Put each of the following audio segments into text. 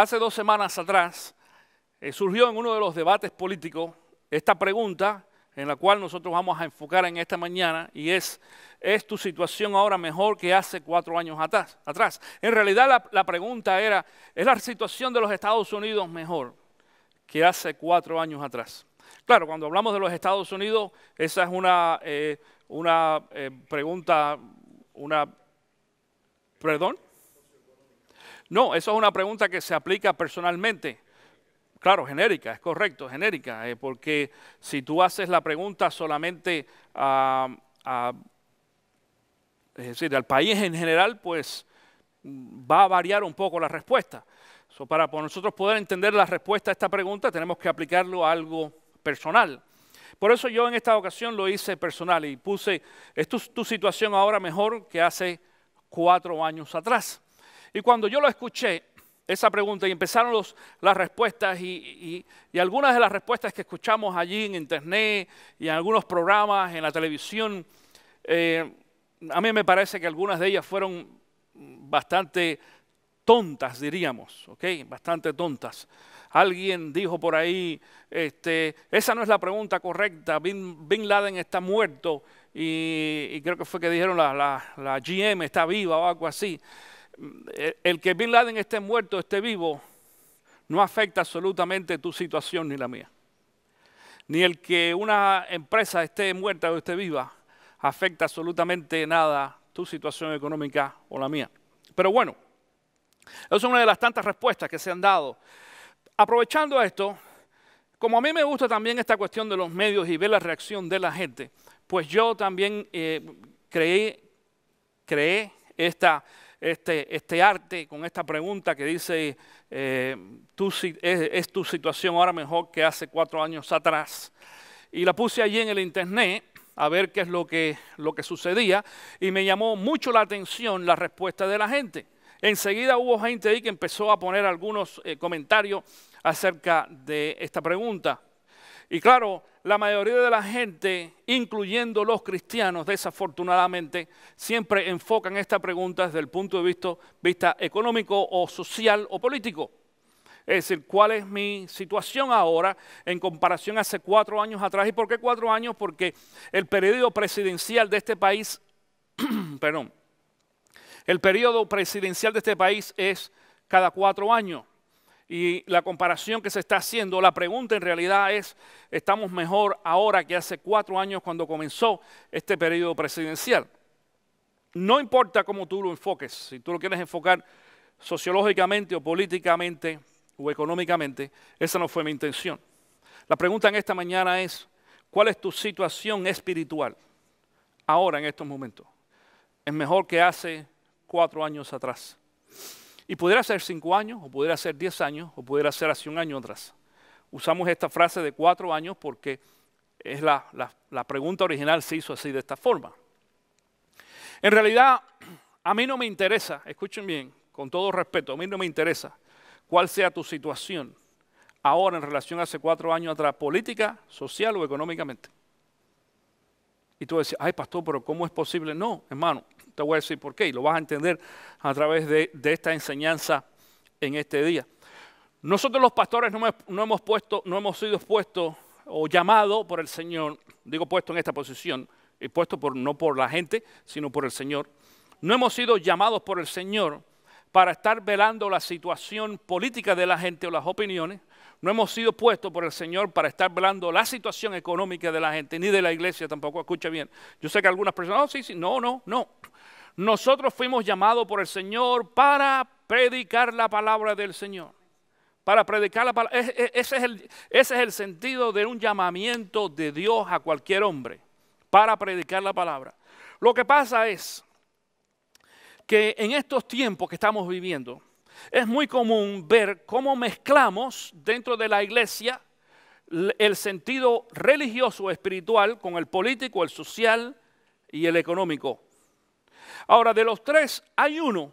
hace 2 semanas atrás surgió en uno de los debates políticos esta pregunta en la cual nosotros vamos a enfocar en esta mañana y ¿es tu situación ahora mejor que hace 4 años atrás? En realidad la pregunta era, ¿es la situación de los Estados Unidos mejor que hace 4 años atrás? Claro, cuando hablamos de los Estados Unidos, esa es una pregunta, ¿perdón? No, eso es una pregunta que se aplica personalmente. Claro, genérica, es correcto, genérica, porque si tú haces la pregunta solamente es decir, al país en general, pues va a variar un poco la respuesta. Para nosotros poder entender la respuesta a esta pregunta, tenemos que aplicarlo a algo personal. Por eso yo en esta ocasión lo hice personal y puse, ¿es tu situación ahora mejor que hace 4 años atrás? Y cuando yo lo escuché, esa pregunta, y empezaron las respuestas y algunas de las respuestas que escuchamos allí en internet y en algunos programas, en la televisión, a mí me parece que algunas de ellas fueron bastante tontas, diríamos, ¿ok? Bastante tontas. Alguien dijo por ahí, esa no es la pregunta correcta, Bin Laden está muerto y creo que fue que dijeron la GM está viva o algo así. El que Bin Laden esté muerto o esté vivo no afecta absolutamente tu situación ni la mía. Ni el que una empresa esté muerta o esté viva afecta absolutamente nada tu situación económica o la mía. Pero bueno, esa es una de las tantas respuestas que se han dado. Aprovechando esto, como a mí me gusta también esta cuestión de los medios y ver la reacción de la gente, pues yo también creé este arte con esta pregunta que dice, ¿es tu situación ahora mejor que hace 4 años atrás? Y la puse allí en el internet a ver qué es lo que sucedía y me llamó mucho la atención la respuesta de la gente. Enseguida hubo gente ahí que empezó a poner algunos comentarios acerca de esta pregunta. Y claro, la mayoría de la gente, incluyendo los cristianos, desafortunadamente, siempre enfocan esta pregunta desde el punto de vista económico o social o político. Es decir, ¿cuál es mi situación ahora en comparación a hace 4 años atrás? ¿Y por qué 4 años? Porque el periodo presidencial de este país, perdón, el periodo presidencial de este país es cada 4 años. Y la comparación que se está haciendo, la pregunta en realidad es, ¿estamos mejor ahora que hace 4 años cuando comenzó este periodo presidencial? No importa cómo tú lo enfoques, si tú lo quieres enfocar sociológicamente o políticamente o económicamente, esa no fue mi intención. La pregunta en esta mañana es, ¿cuál es tu situación espiritual ahora en estos momentos? ¿Es mejor que hace 4 años atrás? Y pudiera ser 5 años, o pudiera ser 10 años, o pudiera ser hace 1 año atrás. Usamos esta frase de 4 años porque es la pregunta original se hizo así de esta forma. En realidad, a mí no me interesa, escuchen bien, con todo respeto, a mí no me interesa cuál sea tu situación ahora en relación a hace 4 años atrás, política, social o económicamente. Y tú decís, ay pastor, pero ¿cómo es posible? No, hermano, te voy a decir por qué y lo vas a entender a través de esta enseñanza en este día. Nosotros los pastores no hemos sido puestos o llamados por el Señor, digo puesto en esta posición, y puesto no por la gente, sino por el Señor. No hemos sido llamados por el Señor para estar velando la situación política de la gente o las opiniones. No hemos sido puestos por el Señor para estar velando la situación económica de la gente, ni de la iglesia tampoco, escucha bien. Yo sé que algunas personas, sí, no. Nosotros fuimos llamados por el Señor para predicar la palabra del Señor. Para predicar la palabra. Ese es el sentido de un llamamiento de Dios a cualquier hombre. Para predicar la palabra. Lo que pasa es que en estos tiempos que estamos viviendo, es muy común ver cómo mezclamos dentro de la iglesia el sentido religioso o espiritual con el político, el social y el económico. Ahora, de los tres, hay uno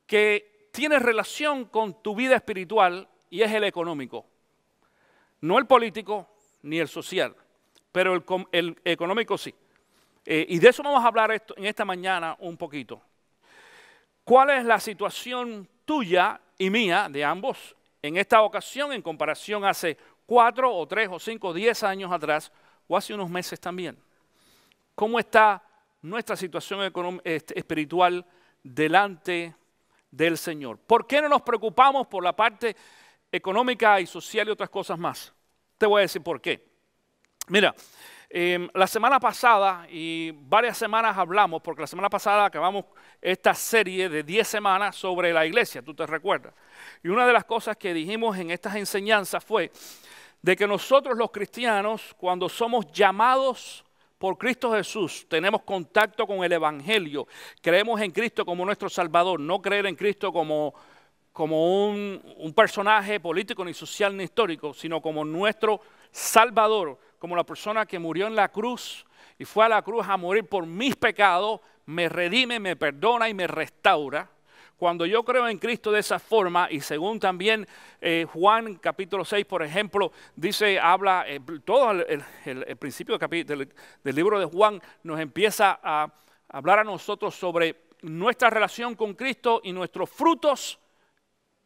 que tiene relación con tu vida espiritual y es el económico. No el político ni el social, pero el económico sí. Y de eso vamos a hablar en esta mañana un poquito. ¿Cuál es la situación tuya y mía, de ambos, en esta ocasión en comparación hace 4 o 3 o 5 o 10 años atrás, o hace unos meses también. ¿Cómo está nuestra situación espiritual delante del Señor? ¿Por qué no nos preocupamos por la parte económica y social y otras cosas más? Te voy a decir por qué. Mira, la semana pasada y varias semanas hablamos, porque la semana pasada acabamos esta serie de 10 semanas sobre la iglesia, tú te recuerdas. Y una de las cosas que dijimos en estas enseñanzas fue de que nosotros los cristianos, cuando somos llamados por Cristo Jesús, tenemos contacto con el Evangelio, creemos en Cristo como nuestro Salvador, no creer en Cristo como un personaje político, ni social, ni histórico, sino como nuestro Salvador, como la persona que murió en la cruz y fue a la cruz a morir por mis pecados, me redime, me perdona y me restaura. Cuando yo creo en Cristo de esa forma, y según también Juan capítulo 6, por ejemplo, dice, habla, todo el principio del libro de Juan nos empieza a hablar a nosotros sobre nuestra relación con Cristo y nuestros frutos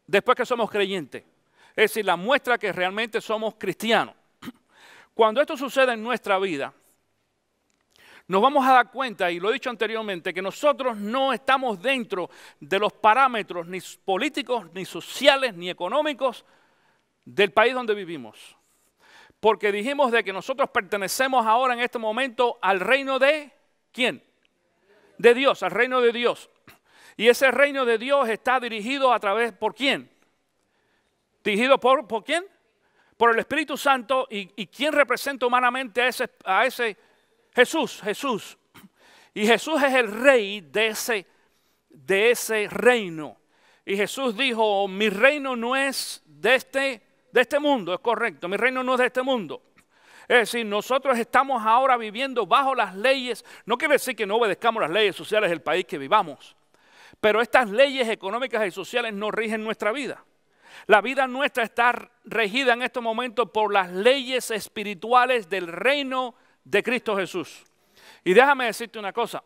después que somos creyentes. Es decir, la muestra que realmente somos cristianos. Cuando esto sucede en nuestra vida, nos vamos a dar cuenta, y lo he dicho anteriormente, que nosotros no estamos dentro de los parámetros ni políticos, ni sociales, ni económicos del país donde vivimos. Porque dijimos de que nosotros pertenecemos ahora en este momento al reino de ¿quién? De Dios, al reino de Dios. Y ese reino de Dios está dirigido a través, ¿por quién? ¿Dirigido por quién? Por el Espíritu Santo. ¿Y quién representa humanamente a ese Jesús? Jesús. Y Jesús es el rey de ese reino. Y Jesús dijo, mi reino no es de este mundo, es correcto, mi reino no es de este mundo. Es decir, nosotros estamos ahora viviendo bajo las leyes, no quiere decir que no obedezcamos las leyes sociales del país que vivamos, pero estas leyes económicas y sociales no rigen nuestra vida. La vida nuestra está regida en este momento por las leyes espirituales del reino de Cristo Jesús. Y déjame decirte una cosa,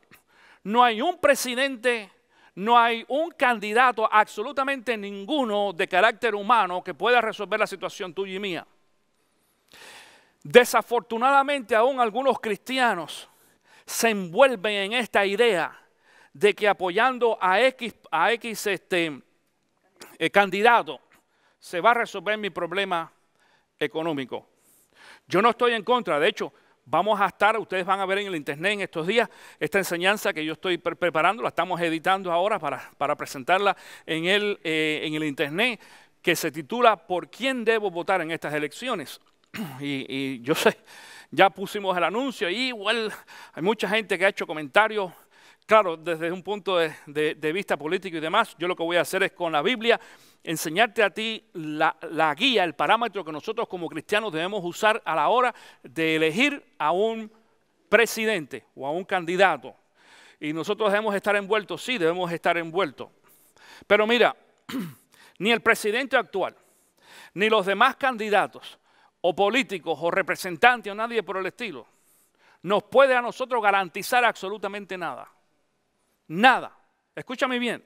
no hay un presidente, no hay un candidato, absolutamente ninguno de carácter humano que pueda resolver la situación tuya y mía. Desafortunadamente aún algunos cristianos se envuelven en esta idea de que apoyando a X candidato se va a resolver mi problema económico. Yo no estoy en contra, de hecho, vamos a estar, ustedes van a ver en el internet en estos días, esta enseñanza que yo estoy preparando, la estamos editando ahora para presentarla en el internet, que se titula ¿Por quién debo votar en estas elecciones? Y yo sé, ya pusimos el anuncio y igual hay mucha gente que ha hecho comentarios, claro, desde un punto de vista político y demás. Yo lo que voy a hacer es con la Biblia enseñarte a ti la guía, el parámetro que nosotros como cristianos debemos usar a la hora de elegir a un presidente o a un candidato. Y nosotros debemos estar envueltos, sí, debemos estar envueltos. Pero mira, ni el presidente actual, ni los demás candidatos, o políticos, o representantes, o nadie por el estilo, nos puede a nosotros garantizar absolutamente nada. Nada. Escúchame bien.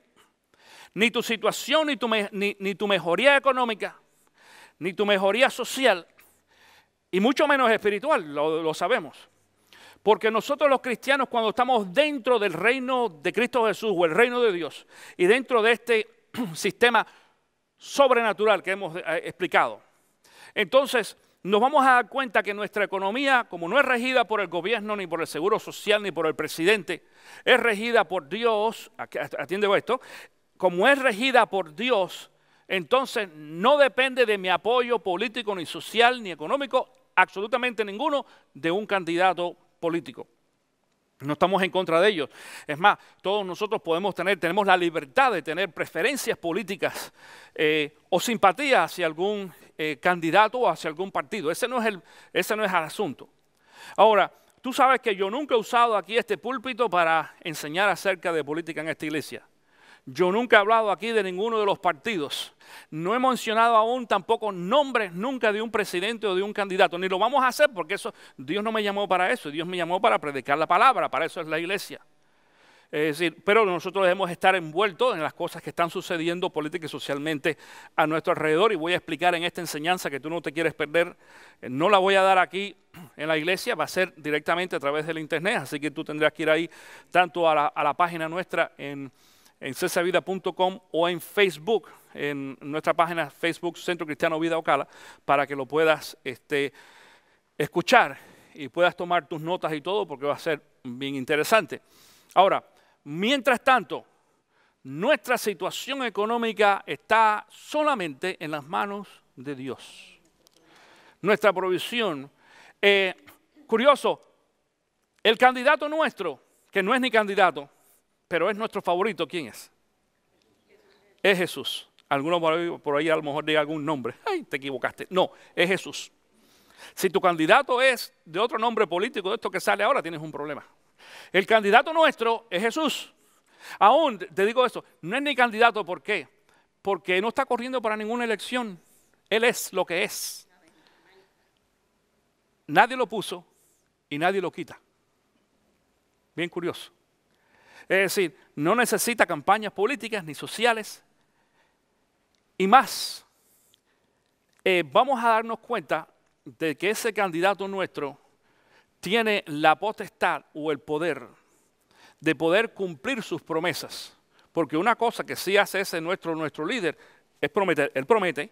Ni tu situación, ni tu mejoría económica, ni tu mejoría social, y mucho menos espiritual, lo sabemos. Porque nosotros los cristianos, cuando estamos dentro del reino de Cristo Jesús, o el reino de Dios, y dentro de este sistema sobrenatural que hemos explicado, entonces nos vamos a dar cuenta que nuestra economía, como no es regida por el gobierno, ni por el seguro social, ni por el presidente, es regida por Dios. Atiende esto. Como es regida por Dios, entonces no depende de mi apoyo político, ni social, ni económico, absolutamente ninguno, de un candidato político. No estamos en contra de ellos. Es más, todos nosotros tenemos la libertad de tener preferencias políticas o simpatía hacia algún candidato o hacia algún partido. Ese no es el asunto. Ahora, tú sabes que yo nunca he usado aquí este púlpito para enseñar acerca de política en esta iglesia. Yo nunca he hablado aquí de ninguno de los partidos. No he mencionado aún tampoco nombres nunca de un presidente o de un candidato. Ni lo vamos a hacer porque Dios no me llamó para eso. Dios me llamó para predicar la palabra. Para eso es la iglesia. Es decir, pero nosotros debemos estar envueltos en las cosas que están sucediendo política y socialmente a nuestro alrededor. Y voy a explicar en esta enseñanza que tú no te quieres perder. No la voy a dar aquí en la iglesia, va a ser directamente a través del internet. Así que tú tendrás que ir ahí tanto a la página nuestra en cesarvida.com o en Facebook, en nuestra página Facebook Centro Cristiano Vida Ocala, para que lo puedas escuchar y puedas tomar tus notas y todo, porque va a ser bien interesante. Ahora, mientras tanto, nuestra situación económica está solamente en las manos de Dios. Nuestra provisión. Curioso, el candidato nuestro, que no es ni candidato, pero es nuestro favorito, ¿quién es? Es Jesús. Alguno por ahí a lo mejor diga algún nombre. ¡Ay, te equivocaste! No, es Jesús. Si tu candidato es de otro nombre político, de esto que sale ahora, tienes un problema. El candidato nuestro es Jesús. Aún, te digo esto, no es ni candidato, ¿por qué? Porque no está corriendo para ninguna elección. Él es lo que es. Nadie lo puso y nadie lo quita. Bien curioso. Es decir, no necesita campañas políticas ni sociales. Y más, vamos a darnos cuenta de que ese candidato nuestro tiene la potestad o el poder de poder cumplir sus promesas. Porque una cosa que sí hace ese nuestro líder es prometer. Él promete.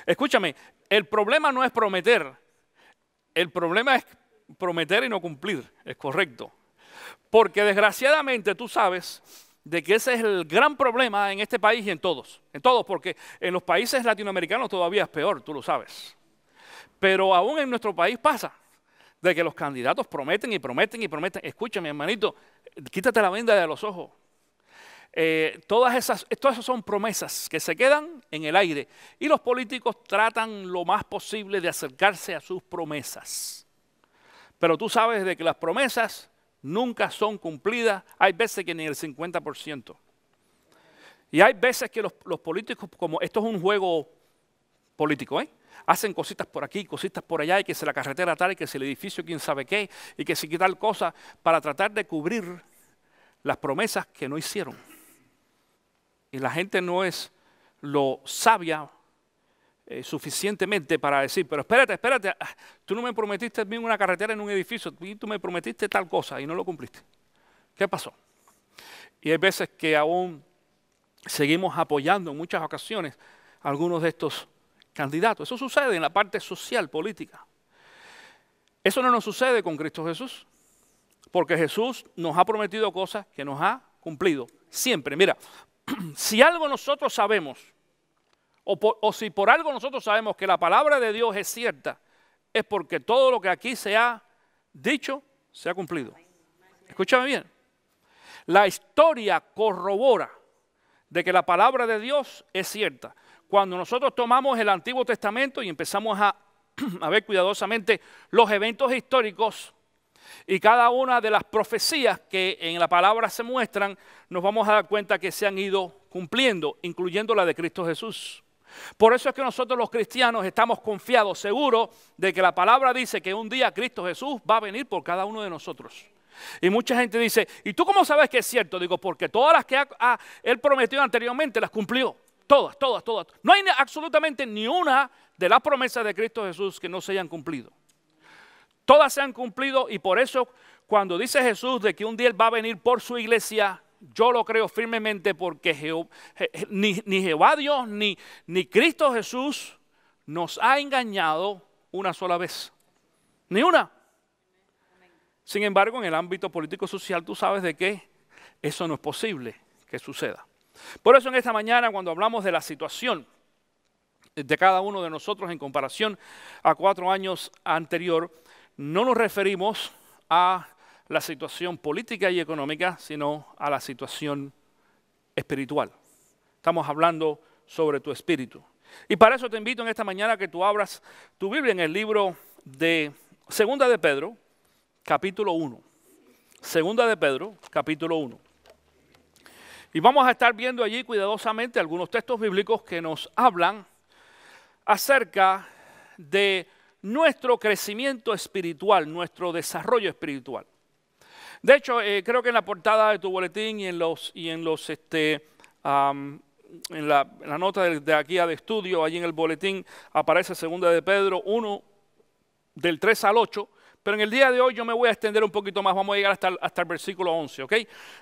Escúchame, el problema no es prometer. El problema es prometer y no cumplir. Es correcto. Porque desgraciadamente tú sabes de que ese es el gran problema en este país y en todos. En todos, porque en los países latinoamericanos todavía es peor, tú lo sabes. Pero aún en nuestro país pasa de que los candidatos prometen y prometen y prometen. Escúchame, hermanito, quítate la venda de los ojos. Todas esas son promesas que se quedan en el aire. Y los políticos tratan lo más posible de acercarse a sus promesas. Pero tú sabes de que las promesas nunca son cumplidas. Hay veces que ni el 50%. Y hay veces que los políticos, como esto es un juego político, hacen cositas por aquí, cositas por allá, y que si la carretera tal, y que si el edificio quién sabe qué, y que si tal cosa, para tratar de cubrir las promesas que no hicieron. Y la gente no es lo sabia suficientemente para decir, pero espérate, tú no me prometiste bien una carretera en un edificio, tú me prometiste tal cosa y no lo cumpliste. ¿Qué pasó? Y hay veces que aún seguimos apoyando en muchas ocasiones a algunos de estos candidatos. Eso sucede en la parte social, política. Eso no nos sucede con Cristo Jesús, porque Jesús nos ha prometido cosas que nos ha cumplido siempre. Mira, si algo nosotros sabemos, o si por algo nosotros sabemos que la palabra de Dios es cierta, es porque todo lo que aquí se ha dicho se ha cumplido. Escúchame bien. La historia corrobora de que la palabra de Dios es cierta. Cuando nosotros tomamos el Antiguo Testamento y empezamos a ver cuidadosamente los eventos históricos y cada una de las profecías que en la palabra se muestran, nos vamos a dar cuenta que se han ido cumpliendo, incluyendo la de Cristo Jesús. Por eso es que nosotros los cristianos estamos confiados, seguros de que la palabra dice que un día Cristo Jesús va a venir por cada uno de nosotros. Y mucha gente dice, ¿y tú cómo sabes que es cierto? Digo, porque todas las que Él prometió anteriormente las cumplió. Todas. No hay absolutamente ni una de las promesas de Cristo Jesús que no se hayan cumplido. Todas se han cumplido y por eso cuando dice Jesús de que un día Él va a venir por su iglesia, yo lo creo firmemente porque ni Jehová Dios ni Cristo Jesús nos ha engañado una sola vez. Ni una. Sin embargo, en el ámbito político-social tú sabes de que eso no es posible que suceda. Por eso en esta mañana cuando hablamos de la situación de cada uno de nosotros en comparación a 4 años anterior, no nos referimos a la situación política y económica, sino a la situación espiritual. Estamos hablando sobre tu espíritu. Y para eso te invito en esta mañana a que tú abras tu Biblia en el libro de Segunda de Pedro, capítulo 1. Segunda de Pedro, capítulo 1. Y vamos a estar viendo allí cuidadosamente algunos textos bíblicos que nos hablan acerca de nuestro crecimiento espiritual, nuestro desarrollo espiritual. De hecho, creo que en la portada de tu boletín en la nota de aquí de estudio, allí en el boletín, aparece 2 de Pedro 1, del 3 al 8. Pero en el día de hoy yo me voy a extender un poquito más, vamos a llegar hasta el versículo 11, ¿ok?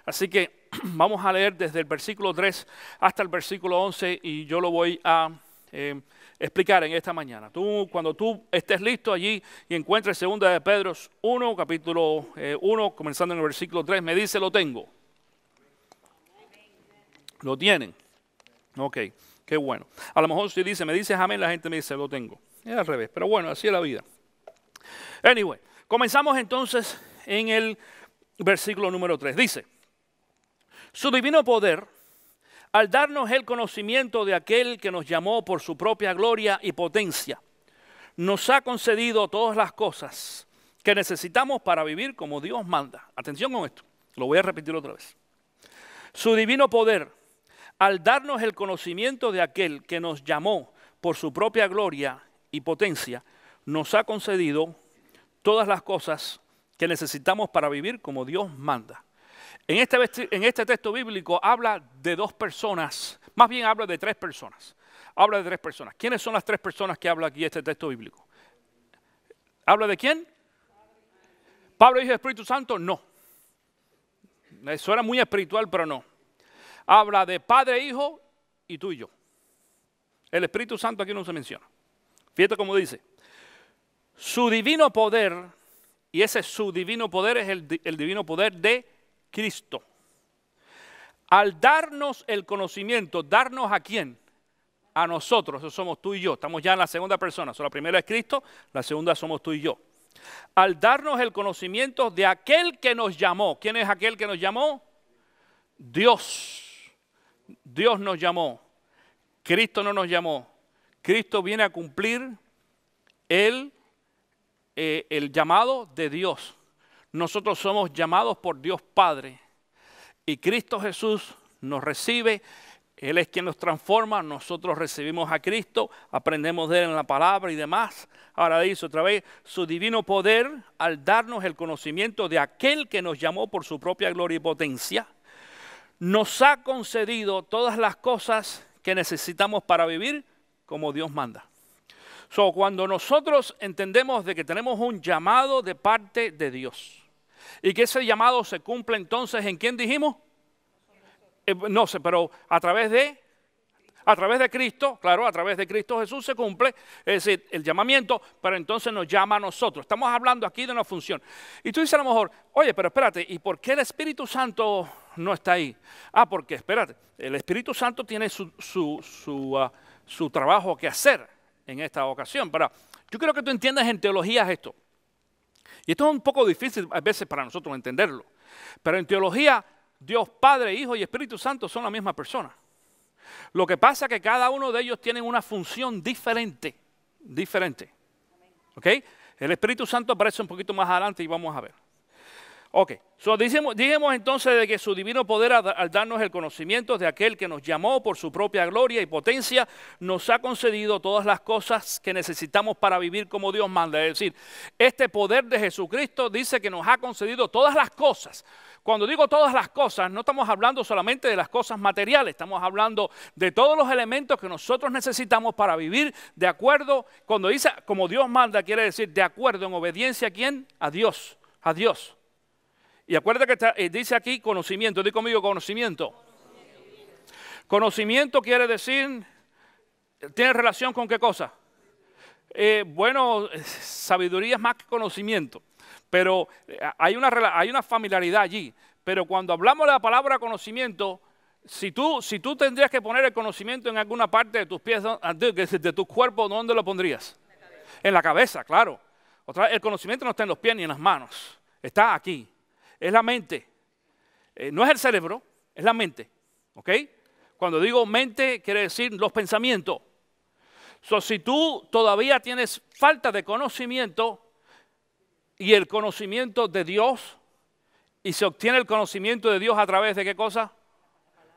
Así que vamos a leer desde el versículo 3 hasta el versículo 11 y yo lo voy a explicar en esta mañana. Cuando tú estés listo allí y encuentres 2 de Pedro 1, capítulo 1, comenzando en el versículo 3, me dice, lo tengo. ¿Lo tienen? Ok, qué bueno. A lo mejor si dice, me dices amén, la gente me dice, lo tengo. Es al revés, pero bueno, así es la vida. Anyway, comenzamos entonces en el versículo número 3. Dice, su divino poder, al darnos el conocimiento de aquel que nos llamó por su propia gloria y potencia, nos ha concedido todas las cosas que necesitamos para vivir como Dios manda. Atención con esto, lo voy a repetir otra vez. Su divino poder, al darnos el conocimiento de aquel que nos llamó por su propia gloria y potencia, nos ha concedido todas las cosas que necesitamos para vivir como Dios manda. En este texto bíblico habla de 2 personas, más bien habla de 3 personas. Habla de 3 personas. ¿Quiénes son las 3 personas que habla aquí este texto bíblico? ¿Habla de quién? ¿Padre, Hijo y Espíritu Santo? No. Eso era muy espiritual, pero no. Habla de Padre, Hijo y tú y yo. El Espíritu Santo aquí no se menciona. Fíjate cómo dice. Su divino poder, y ese su divino poder es el divino poder de Cristo. Al darnos el conocimiento, ¿darnos a quién? A nosotros, eso somos tú y yo. Estamos ya en la segunda persona. La primera es Cristo, la segunda somos tú y yo. Al darnos el conocimiento de aquel que nos llamó. ¿Quién es aquel que nos llamó? Dios. Dios nos llamó. Cristo no nos llamó. Cristo viene a cumplir el llamado de Dios. Nosotros somos llamados por Dios Padre y Cristo Jesús nos recibe. Él es quien nos transforma, nosotros recibimos a Cristo, aprendemos de Él en la palabra y demás. Ahora dice otra vez, su divino poder al darnos el conocimiento de aquel que nos llamó por su propia gloria y potencia, nos ha concedido todas las cosas que necesitamos para vivir como Dios manda. Cuando nosotros entendemos de que tenemos un llamado de parte de Dios y que ese llamado se cumple entonces, ¿en quién dijimos? No sé, pero a través de Cristo, claro, a través de Cristo Jesús se cumple, es decir, el llamamiento, pero entonces nos llama a nosotros. Estamos hablando aquí de una función. Y tú dices a lo mejor, oye, pero espérate, ¿y por qué el Espíritu Santo no está ahí? Porque espérate, el Espíritu Santo tiene su trabajo que hacer en esta ocasión. Pero yo quiero que tú entiendas en teología esto. Y esto es un poco difícil a veces para nosotros entenderlo. Pero en teología, Dios Padre, Hijo y Espíritu Santo son la misma persona. Lo que pasa es que cada uno de ellos tiene una función diferente. ¿Ok? El Espíritu Santo aparece un poquito más adelante y vamos a ver. Ok, dijimos entonces de que su divino poder al darnos el conocimiento de aquel que nos llamó por su propia gloria y potencia, nos ha concedido todas las cosas que necesitamos para vivir como Dios manda. Es decir, este poder de Jesucristo dice que nos ha concedido todas las cosas. Cuando digo todas las cosas, no estamos hablando solamente de las cosas materiales, estamos hablando de todos los elementos que nosotros necesitamos para vivir de acuerdo, cuando dice como Dios manda, quiere decir de acuerdo en obediencia a ¿quién? A Dios, a Dios. Y acuérdate que dice aquí conocimiento, di conmigo conocimiento. Conocimiento quiere decir, ¿tiene relación con qué cosa? Sabiduría es más que conocimiento, pero hay una familiaridad allí. Pero cuando hablamos de la palabra conocimiento, si tú tendrías que poner el conocimiento en alguna parte de tus pies, de tu cuerpo, ¿dónde lo pondrías? En la cabeza, claro. El conocimiento no está en los pies ni en las manos, está aquí. Es la mente, no es el cerebro, es la mente, ¿ok? Cuando digo mente, quiere decir los pensamientos. Si tú todavía tienes falta de conocimiento y el conocimiento de Dios, y se obtiene el conocimiento de Dios a través de ¿qué cosa?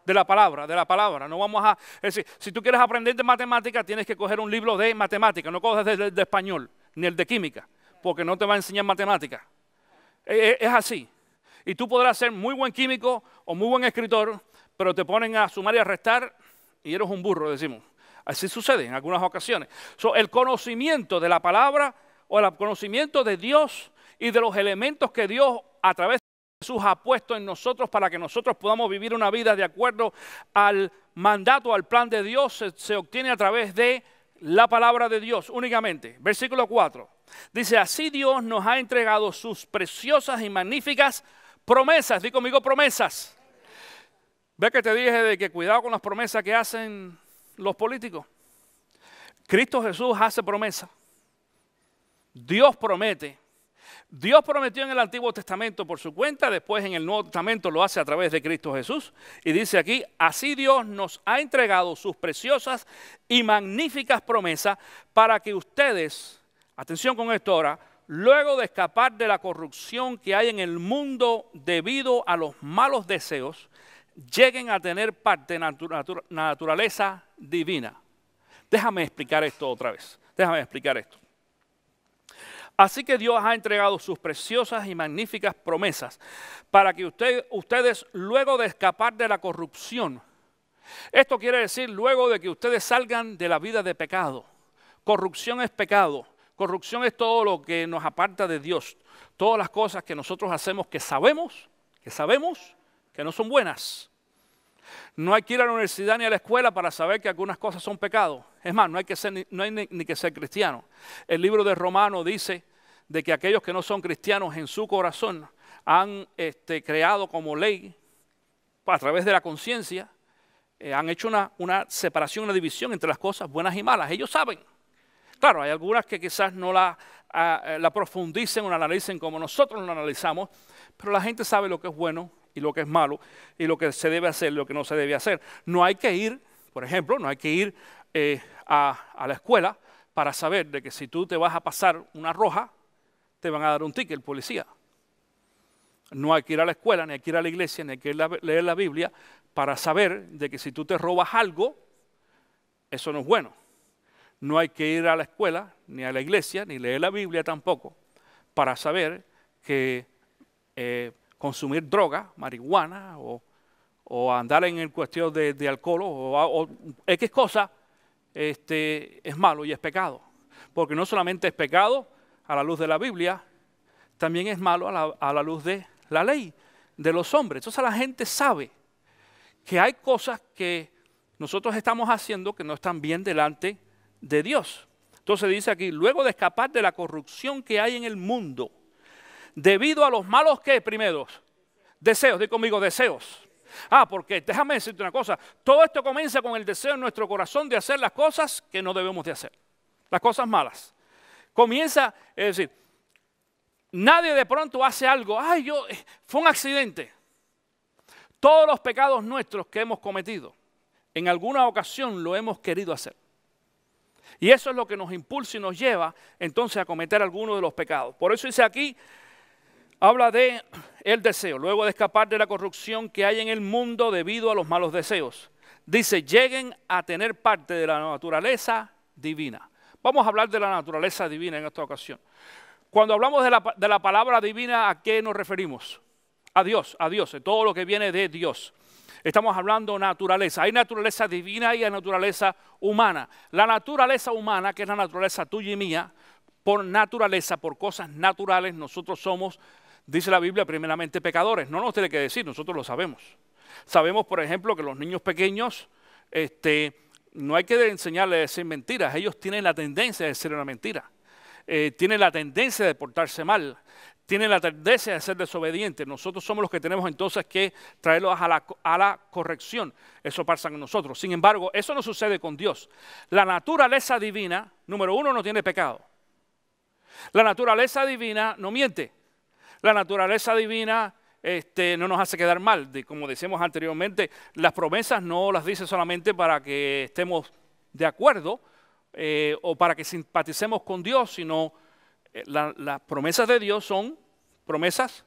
De la palabra. No vamos a, es decir, si tú quieres aprender de matemáticas, tienes que coger un libro de matemáticas, no coges de español, ni el de química, porque no te va a enseñar matemáticas. Es así. Y tú podrás ser muy buen químico o muy buen escritor, pero te ponen a sumar y a restar y eres un burro, decimos. Así sucede en algunas ocasiones. El conocimiento de la palabra o el conocimiento de Dios y de los elementos que Dios a través de Jesús ha puesto en nosotros para que nosotros podamos vivir una vida de acuerdo al mandato, al plan de Dios, se obtiene a través de la palabra de Dios únicamente. Versículo 4. Dice, así Dios nos ha entregado sus preciosas y magníficas promesas. Di conmigo promesas. ¿Ves que te dije de que cuidado con las promesas que hacen los políticos? Cristo Jesús hace promesa. Dios promete. Dios prometió en el Antiguo Testamento por su cuenta, después en el Nuevo Testamento lo hace a través de Cristo Jesús. Y dice aquí, así Dios nos ha entregado sus preciosas y magníficas promesas para que ustedes, atención con esto ahora, luego de escapar de la corrupción que hay en el mundo debido a los malos deseos, lleguen a tener parte de la naturaleza divina. Déjame explicar esto otra vez. Déjame explicar esto. Así que Dios ha entregado sus preciosas y magníficas promesas para que ustedes, luego de escapar de la corrupción, esto quiere decir luego de que ustedes salgan de la vida de pecado. Corrupción es pecado. Corrupción es todo lo que nos aparta de Dios. Todas las cosas que nosotros hacemos que sabemos que no son buenas. No hay que ir a la universidad ni a la escuela para saber que algunas cosas son pecados. Es más, no hay ni que ser cristiano. El libro de Romanos dice de que aquellos que no son cristianos en su corazón han creado como ley, a través de la conciencia, han hecho una separación, una división entre las cosas buenas y malas. Ellos saben. Claro, hay algunas que quizás no la profundicen o la analicen como nosotros lo analizamos, pero la gente sabe lo que es bueno y lo que es malo, y lo que se debe hacer y lo que no se debe hacer. No hay que ir, por ejemplo, no hay que ir a la escuela para saber de que si tú te vas a pasar una roja, te van a dar un ticket el policía. No hay que ir a la escuela, ni hay que ir a la iglesia, ni hay que leer la Biblia para saber de que si tú te robas algo, eso no es bueno. No hay que ir a la escuela, ni a la iglesia, ni leer la Biblia tampoco, para saber que consumir droga, marihuana o andar en el cuestión de alcohol o X cosa es malo y es pecado. Porque no solamente es pecado a la luz de la Biblia, también es malo a la luz de la ley de los hombres. Entonces la gente sabe que hay cosas que nosotros estamos haciendo que no están bien delante de Dios. Entonces dice aquí, luego de escapar de la corrupción que hay en el mundo, debido a los malos ¿qué? Primeros deseos, di conmigo deseos. Porque déjame decirte una cosa, todo esto comienza con el deseo en nuestro corazón de hacer las cosas que no debemos de hacer, las cosas malas. Comienza, es decir, nadie de pronto hace algo, fue un accidente. Todos los pecados nuestros que hemos cometido, en alguna ocasión lo hemos querido hacer. Y eso es lo que nos impulsa y nos lleva entonces a cometer algunos de los pecados. Por eso dice aquí, habla de el deseo, luego de escapar de la corrupción que hay en el mundo debido a los malos deseos. Dice, lleguen a tener parte de la naturaleza divina. Vamos a hablar de la naturaleza divina en esta ocasión. Cuando hablamos de la palabra divina, ¿a qué nos referimos? A Dios, de todo lo que viene de Dios. Estamos hablando naturaleza. Hay naturaleza divina y hay naturaleza humana. La naturaleza humana, que es la naturaleza tuya y mía, por naturaleza, por cosas naturales, nosotros somos, dice la Biblia, primeramente pecadores. No nos tiene que decir, nosotros lo sabemos. Sabemos, por ejemplo, que los niños pequeños, no hay que enseñarles a decir mentiras. Ellos tienen la tendencia de decir una mentira. Tienen la tendencia de portarse mal. Tienen la tendencia de ser desobedientes. Nosotros somos los que tenemos entonces que traerlos a la corrección. Eso pasa en nosotros. Sin embargo, eso no sucede con Dios. La naturaleza divina, número uno, no tiene pecado. La naturaleza divina no miente. La naturaleza divina no nos hace quedar mal. Como decíamos anteriormente, las promesas no las dice solamente para que estemos de acuerdo o para que simpaticemos con Dios, sino las promesas de Dios son promesas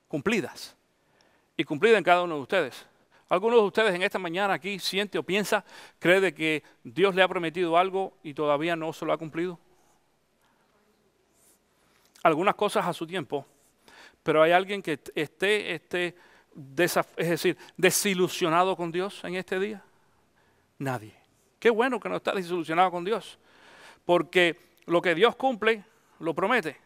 cumplidas y cumplidas en cada uno de ustedes. ¿Algunos de ustedes en esta mañana aquí siente o piensa, cree de que Dios le ha prometido algo y todavía no se lo ha cumplido? Algunas cosas a su tiempo, Pero hay alguien que esté desilusionado con Dios en este día. Nadie. Qué bueno que no está desilusionado con Dios. Porque lo que Dios cumple, lo promete.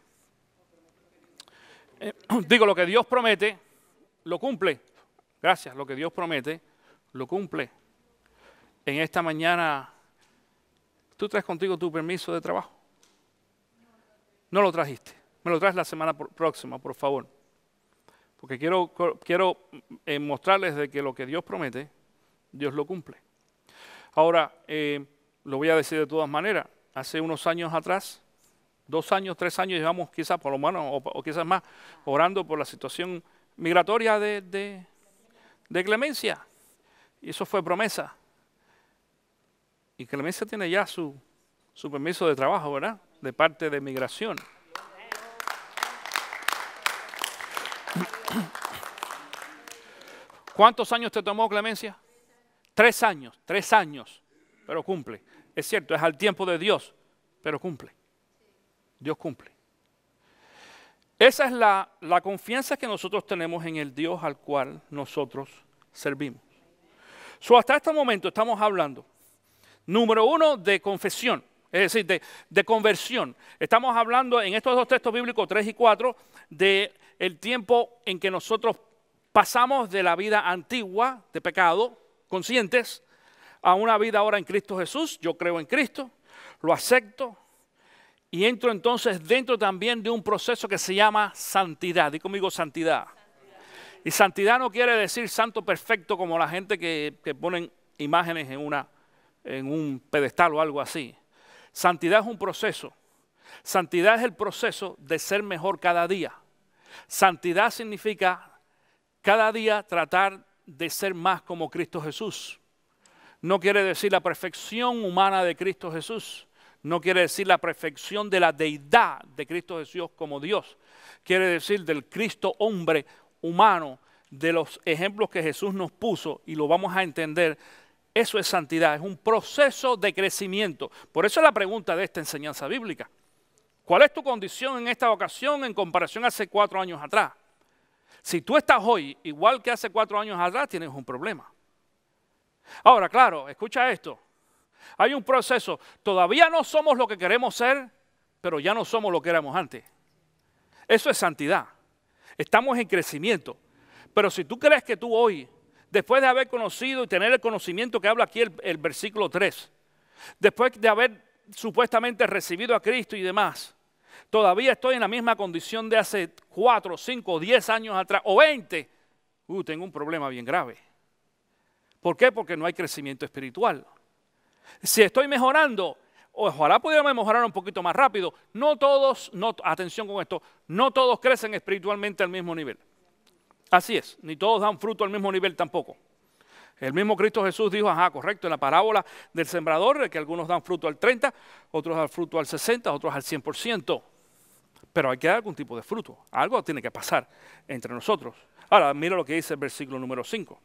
Digo, lo que Dios promete, lo cumple. Gracias, lo que Dios promete, lo cumple. En esta mañana, ¿tú traes contigo tu permiso de trabajo? No lo trajiste. Me lo traes la semana próxima, por favor. Porque quiero mostrarles de que lo que Dios promete, Dios lo cumple. Ahora, lo voy a decir de todas maneras. Hace unos años atrás, 2 años, 3 años, llevamos quizás por lo menos, o quizás más, orando por la situación migratoria de Clemencia. Y eso fue promesa. Y Clemencia tiene ya su permiso de trabajo, ¿verdad? De parte de migración. ¿Cuántos años te tomó Clemencia? 3 años, 3 años, pero cumple. Es cierto, es al tiempo de Dios, pero cumple. Dios cumple. Esa es la confianza que nosotros tenemos en el Dios al cual nosotros servimos. Hasta este momento estamos hablando, número 1, de confesión, es decir, de conversión. Estamos hablando en estos 2 textos bíblicos, 3 y 4, del tiempo en que nosotros pasamos de la vida antigua, de pecado, conscientes, a una vida ahora en Cristo Jesús. Yo creo en Cristo, lo acepto y entro entonces dentro también de un proceso que se llama santidad. Di conmigo santidad. Y santidad no quiere decir santo perfecto como la gente que ponen imágenes en un pedestal o algo así. Santidad es un proceso. Santidad es el proceso de ser mejor cada día. Santidad significa cada día tratar de ser más como Cristo Jesús. No quiere decir la perfección humana de Cristo Jesús. No quiere decir la perfección de la deidad de Cristo Jesús como Dios. Quiere decir del Cristo hombre humano, de los ejemplos que Jesús nos puso, y lo vamos a entender. Eso es santidad, es un proceso de crecimiento. Por eso es la pregunta de esta enseñanza bíblica. ¿Cuál es tu condición en esta ocasión en comparación a hace 4 años atrás? Si tú estás hoy igual que hace 4 años atrás, tienes un problema. Ahora, claro, escucha esto. Hay un proceso. Todavía no somos lo que queremos ser, pero ya no somos lo que éramos antes. Eso es santidad. Estamos en crecimiento. Pero si tú crees que tú hoy, después de haber conocido y tener el conocimiento que habla aquí el versículo 3, después de haber supuestamente recibido a Cristo y demás, todavía estoy en la misma condición de hace 4, 5, 10 años atrás, o 20, tengo un problema bien grave. ¿Por qué? Porque no hay crecimiento espiritual. Si estoy mejorando, ojalá pudiera mejorar un poquito más rápido. No todos, atención con esto, no todos crecen espiritualmente al mismo nivel. Así es, ni todos dan fruto al mismo nivel tampoco. El mismo Cristo Jesús dijo, correcto, en la parábola del sembrador, que algunos dan fruto al 30, otros dan fruto al 60, otros al 100%. Pero hay que dar algún tipo de fruto. Algo tiene que pasar entre nosotros. Ahora, mira lo que dice el versículo número 5.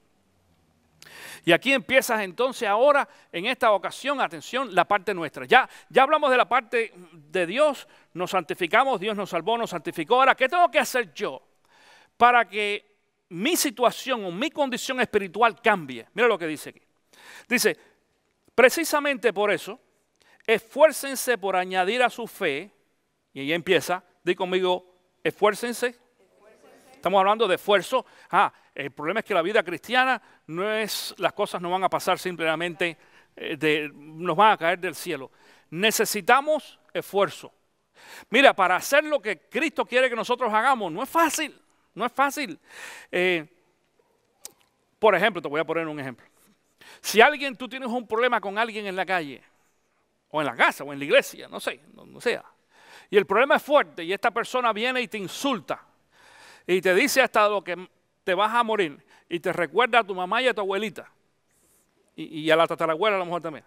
Y aquí empiezas entonces ahora, en esta ocasión, atención, la parte nuestra. Ya hablamos de la parte de Dios, nos santificamos, Dios nos salvó, nos santificó. Ahora, ¿qué tengo que hacer yo para que mi situación o mi condición espiritual cambie? Mira lo que dice aquí. Dice, precisamente por eso, esfuércense por añadir a su fe, y ahí empieza, di conmigo, esfuércense. Estamos hablando de esfuerzo. El problema es que la vida cristiana las cosas no van a pasar simplemente, nos van a caer del cielo. Necesitamos esfuerzo. Mira, para hacer lo que Cristo quiere que nosotros hagamos, no es fácil, no es fácil. Por ejemplo, te voy a poner un ejemplo. Si tú tienes un problema con alguien en la calle, o en la casa, o en la iglesia, no sé, donde sea, y el problema es fuerte, y esta persona viene y te insulta, y te dice hasta lo que te vas a morir, y te recuerda a tu mamá y a tu abuelita, y a la tatarabuela a lo mejor también.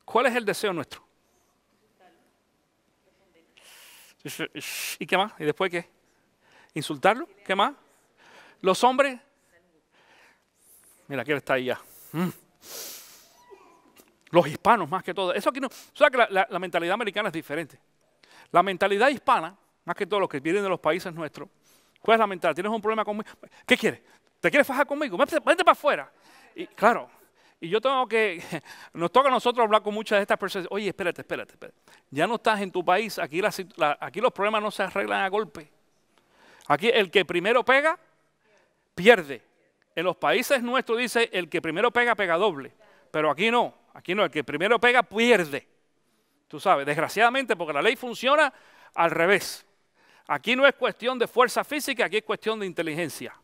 ¿Cuál es el deseo nuestro? ¿Y qué más? ¿Y después qué? ¿Insultarlo? ¿Qué más? Los hombres. Mira, ¿quién está ahí ya? Los hispanos más que todo. Eso aquí no. O sea que la mentalidad americana es diferente. La mentalidad hispana, más que todos los que vienen de los países nuestros, ¿cuál es la mentalidad? ¿Tienes un problema conmigo? ¿Qué quieres? ¿Te quieres fajar conmigo? Vente para afuera. Y claro, y yo nos toca a nosotros hablar con muchas de estas personas. Oye, espérate. Ya no estás en tu país, aquí los problemas no se arreglan a golpe. Aquí el que primero pega, pierde. En los países nuestros dice, el que primero pega, pega doble. Pero aquí no, el que primero pega, pierde. Tú sabes, desgraciadamente, porque la ley funciona al revés. Aquí no es cuestión de fuerza física, aquí es cuestión de inteligencia.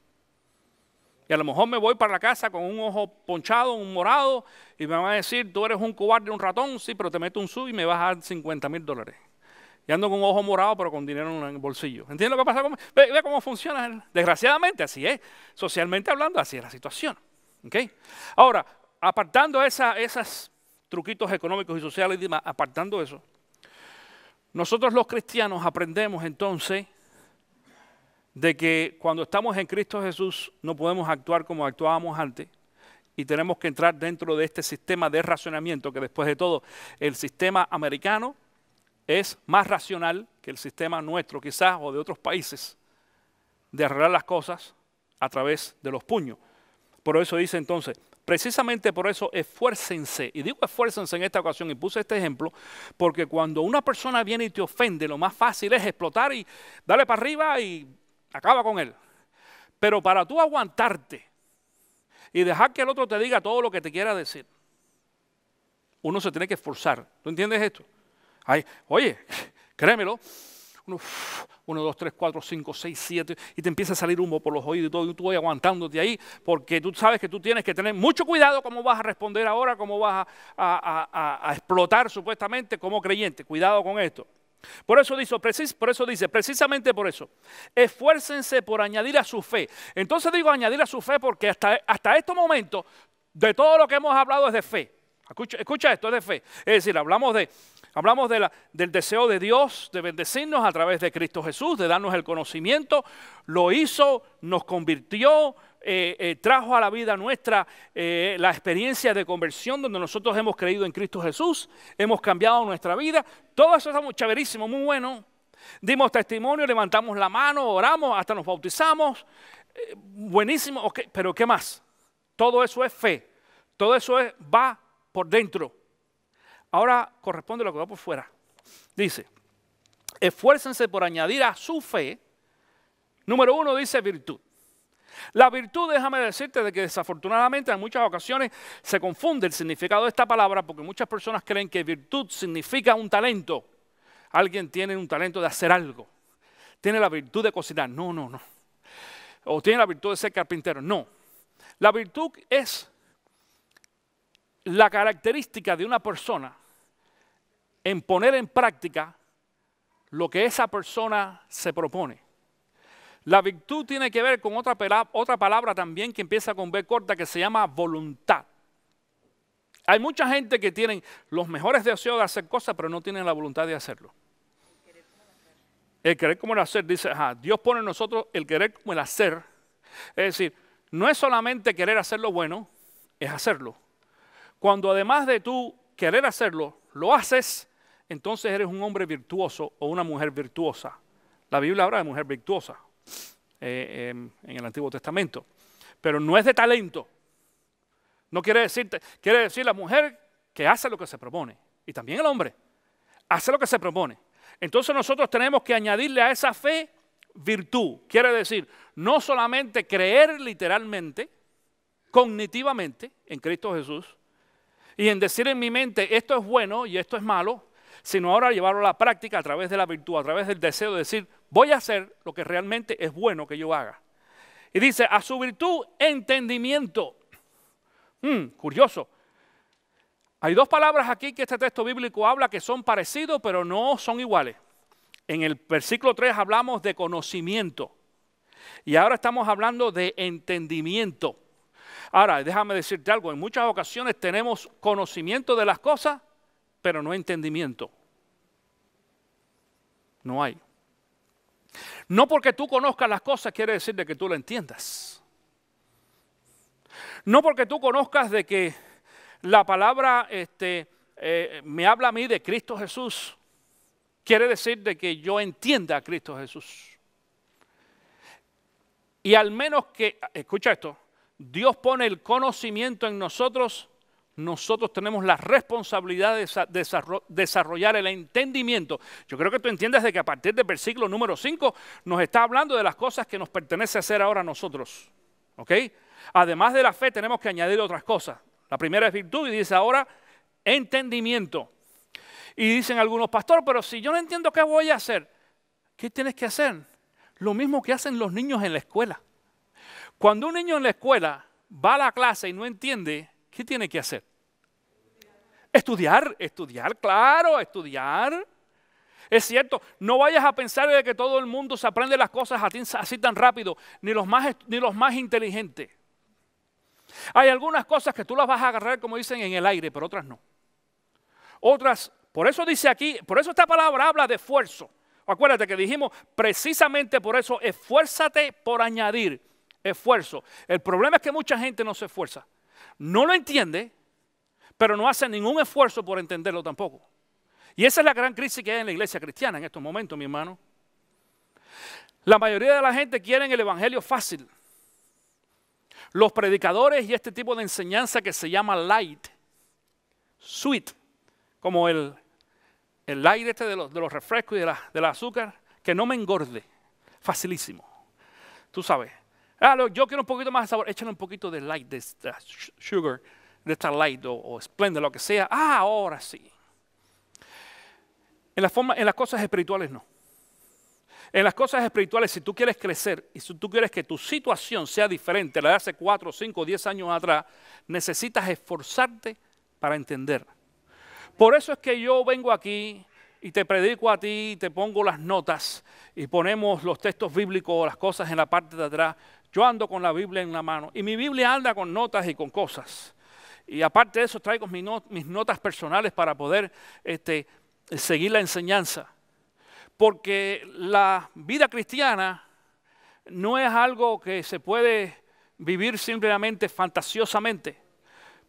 Y a lo mejor me voy para la casa con un ojo ponchado, un morado, y me van a decir, tú eres un cobarde, un ratón, sí, pero te meto un sub y me vas a dar $50,000. Y ando con un ojo morado, pero con dinero en el bolsillo. ¿Entiendes lo que pasa conmigo? Ve cómo funciona. Desgraciadamente, así es. Socialmente hablando, así es la situación. ¿Okay? Ahora, apartando esos truquitos económicos y sociales y demás, apartando eso, nosotros los cristianos aprendemos entonces de que cuando estamos en Cristo Jesús no podemos actuar como actuábamos antes y tenemos que entrar dentro de este sistema de racionamiento que después de todo el sistema americano es más racional que el sistema nuestro quizás o de otros países de arreglar las cosas a través de los puños. Por eso dice entonces, precisamente por eso esfuércense. Y digo esfuércense en esta ocasión y puse este ejemplo porque cuando una persona viene y te ofende, lo más fácil es explotar y darle para arriba y acaba con él. Pero para tú aguantarte y dejar que el otro te diga todo lo que te quiera decir, uno se tiene que esforzar. ¿Tú entiendes esto? Ay, oye, créemelo, 1, 2, 3, 4, 5, 6, 7, y te empieza a salir humo por los oídos y todo, y tú vas aguantándote ahí, porque tú sabes que tú tienes que tener mucho cuidado cómo vas a responder ahora, cómo vas a explotar supuestamente como creyente. Cuidado con esto. Por eso dice, precisamente por eso, esfuércense por añadir a su fe. Entonces digo añadir a su fe porque hasta este momento, de todo lo que hemos hablado es de fe. Escucha esto, es de fe. Es decir, hablamos del deseo de Dios de bendecirnos a través de Cristo Jesús, de darnos el conocimiento. Lo hizo, nos convirtió, trajo a la vida nuestra la experiencia de conversión donde nosotros hemos creído en Cristo Jesús, hemos cambiado nuestra vida. Todo eso está muy chéverísimo, muy bueno. Dimos testimonio, levantamos la mano, oramos, hasta nos bautizamos. Buenísimo, okay, pero ¿qué más? Todo eso es fe, todo eso va por dentro. Ahora corresponde lo que va por fuera. Dice, esfuércense por añadir a su fe. Número 1 dice virtud. La virtud, déjame decirte de que desafortunadamente en muchas ocasiones se confunde el significado de esta palabra porque muchas personas creen que virtud significa un talento. Alguien tiene un talento de hacer algo. Tiene la virtud de cocinar. No. O tiene la virtud de ser carpintero. No. La virtud es la característica de una persona en poner en práctica lo que esa persona se propone. La virtud tiene que ver con otra palabra también que empieza con B corta que se llama voluntad. Hay mucha gente que tienen los mejores deseos de hacer cosas pero no tienen la voluntad de hacerlo. El querer como el hacer, dice, Dios pone en nosotros el querer como el hacer. Es decir, no es solamente querer hacer lo bueno, es hacerlo. Cuando además de tú querer hacerlo, lo haces, entonces eres un hombre virtuoso o una mujer virtuosa. La Biblia habla de mujer virtuosa en el Antiguo Testamento. Pero no es de talento. No quiere decir la mujer que hace lo que se propone. Y también el hombre hace lo que se propone. Entonces nosotros tenemos que añadirle a esa fe virtud. Quiere decir, no solamente creer literalmente, cognitivamente en Cristo Jesús, y en decir en mi mente esto es bueno y esto es malo, sino ahora llevarlo a la práctica a través de la virtud, a través del deseo de decir, voy a hacer lo que realmente es bueno que yo haga. Y dice, a su virtud, entendimiento. Curioso. Hay dos palabras aquí que este texto bíblico habla que son parecidos, pero no son iguales. En el versículo 3 hablamos de conocimiento. Y ahora estamos hablando de entendimiento. Ahora, déjame decirte algo. En muchas ocasiones tenemos conocimiento de las cosas, pero no entendimiento. No hay. No porque tú conozcas las cosas quiere decir de que tú lo entiendas. No porque tú conozcas de que la palabra me habla a mí de Cristo Jesús quiere decir de que yo entienda a Cristo Jesús. Y al menos que, escucha esto, Dios pone el conocimiento en nosotros, nosotros tenemos la responsabilidad de desarrollar el entendimiento. Yo creo que tú entiendes de que a partir del versículo número 5 nos está hablando de las cosas que nos pertenece hacer ahora a nosotros. ¿Ok? Además de la fe tenemos que añadir otras cosas. La primera es virtud y dice ahora entendimiento. Y dicen algunos, pastor, pero si yo no entiendo qué voy a hacer, ¿qué tienes que hacer? Lo mismo que hacen los niños en la escuela. Cuando un niño en la escuela va a la clase y no entiende, ¿qué tiene que hacer? Estudiar, claro, estudiar. Es cierto, no vayas a pensar de que todo el mundo se aprende las cosas así tan rápido, ni los más inteligentes. Hay algunas cosas que tú las vas a agarrar, como dicen, en el aire, pero otras no. Otras, por eso dice aquí, por eso esta palabra habla de esfuerzo. Acuérdate que dijimos precisamente por eso, esfuérzate por añadir esfuerzo. El problema es que mucha gente no se esfuerza. No lo entiende, pero no hace ningún esfuerzo por entenderlo tampoco. Y esa es la gran crisis que hay en la iglesia cristiana en estos momentos, mi hermano. La mayoría de la gente quiere el evangelio fácil. Los predicadores y este tipo de enseñanza que se llama light, sweet, como el light este de los refrescos y del azúcar, que no me engorde, facilísimo. Tú sabes. Yo quiero un poquito más de sabor, échale un poquito de light, de sugar, de esta light o Splenda, lo que sea. Ahora sí. En las cosas espirituales no. En las cosas espirituales, si tú quieres crecer y si tú quieres que tu situación sea diferente a la de hace 4, 5, 10 años atrás, necesitas esforzarte para entender. Por eso es que yo vengo aquí y te predico a ti, y te pongo las notas y ponemos los textos bíblicos, las cosas en la parte de atrás. Yo ando con la Biblia en la mano y mi Biblia anda con notas y con cosas. Y aparte de eso traigo mis notas personales para poder seguir la enseñanza. Porque la vida cristiana no es algo que se puede vivir simplemente fantasiosamente.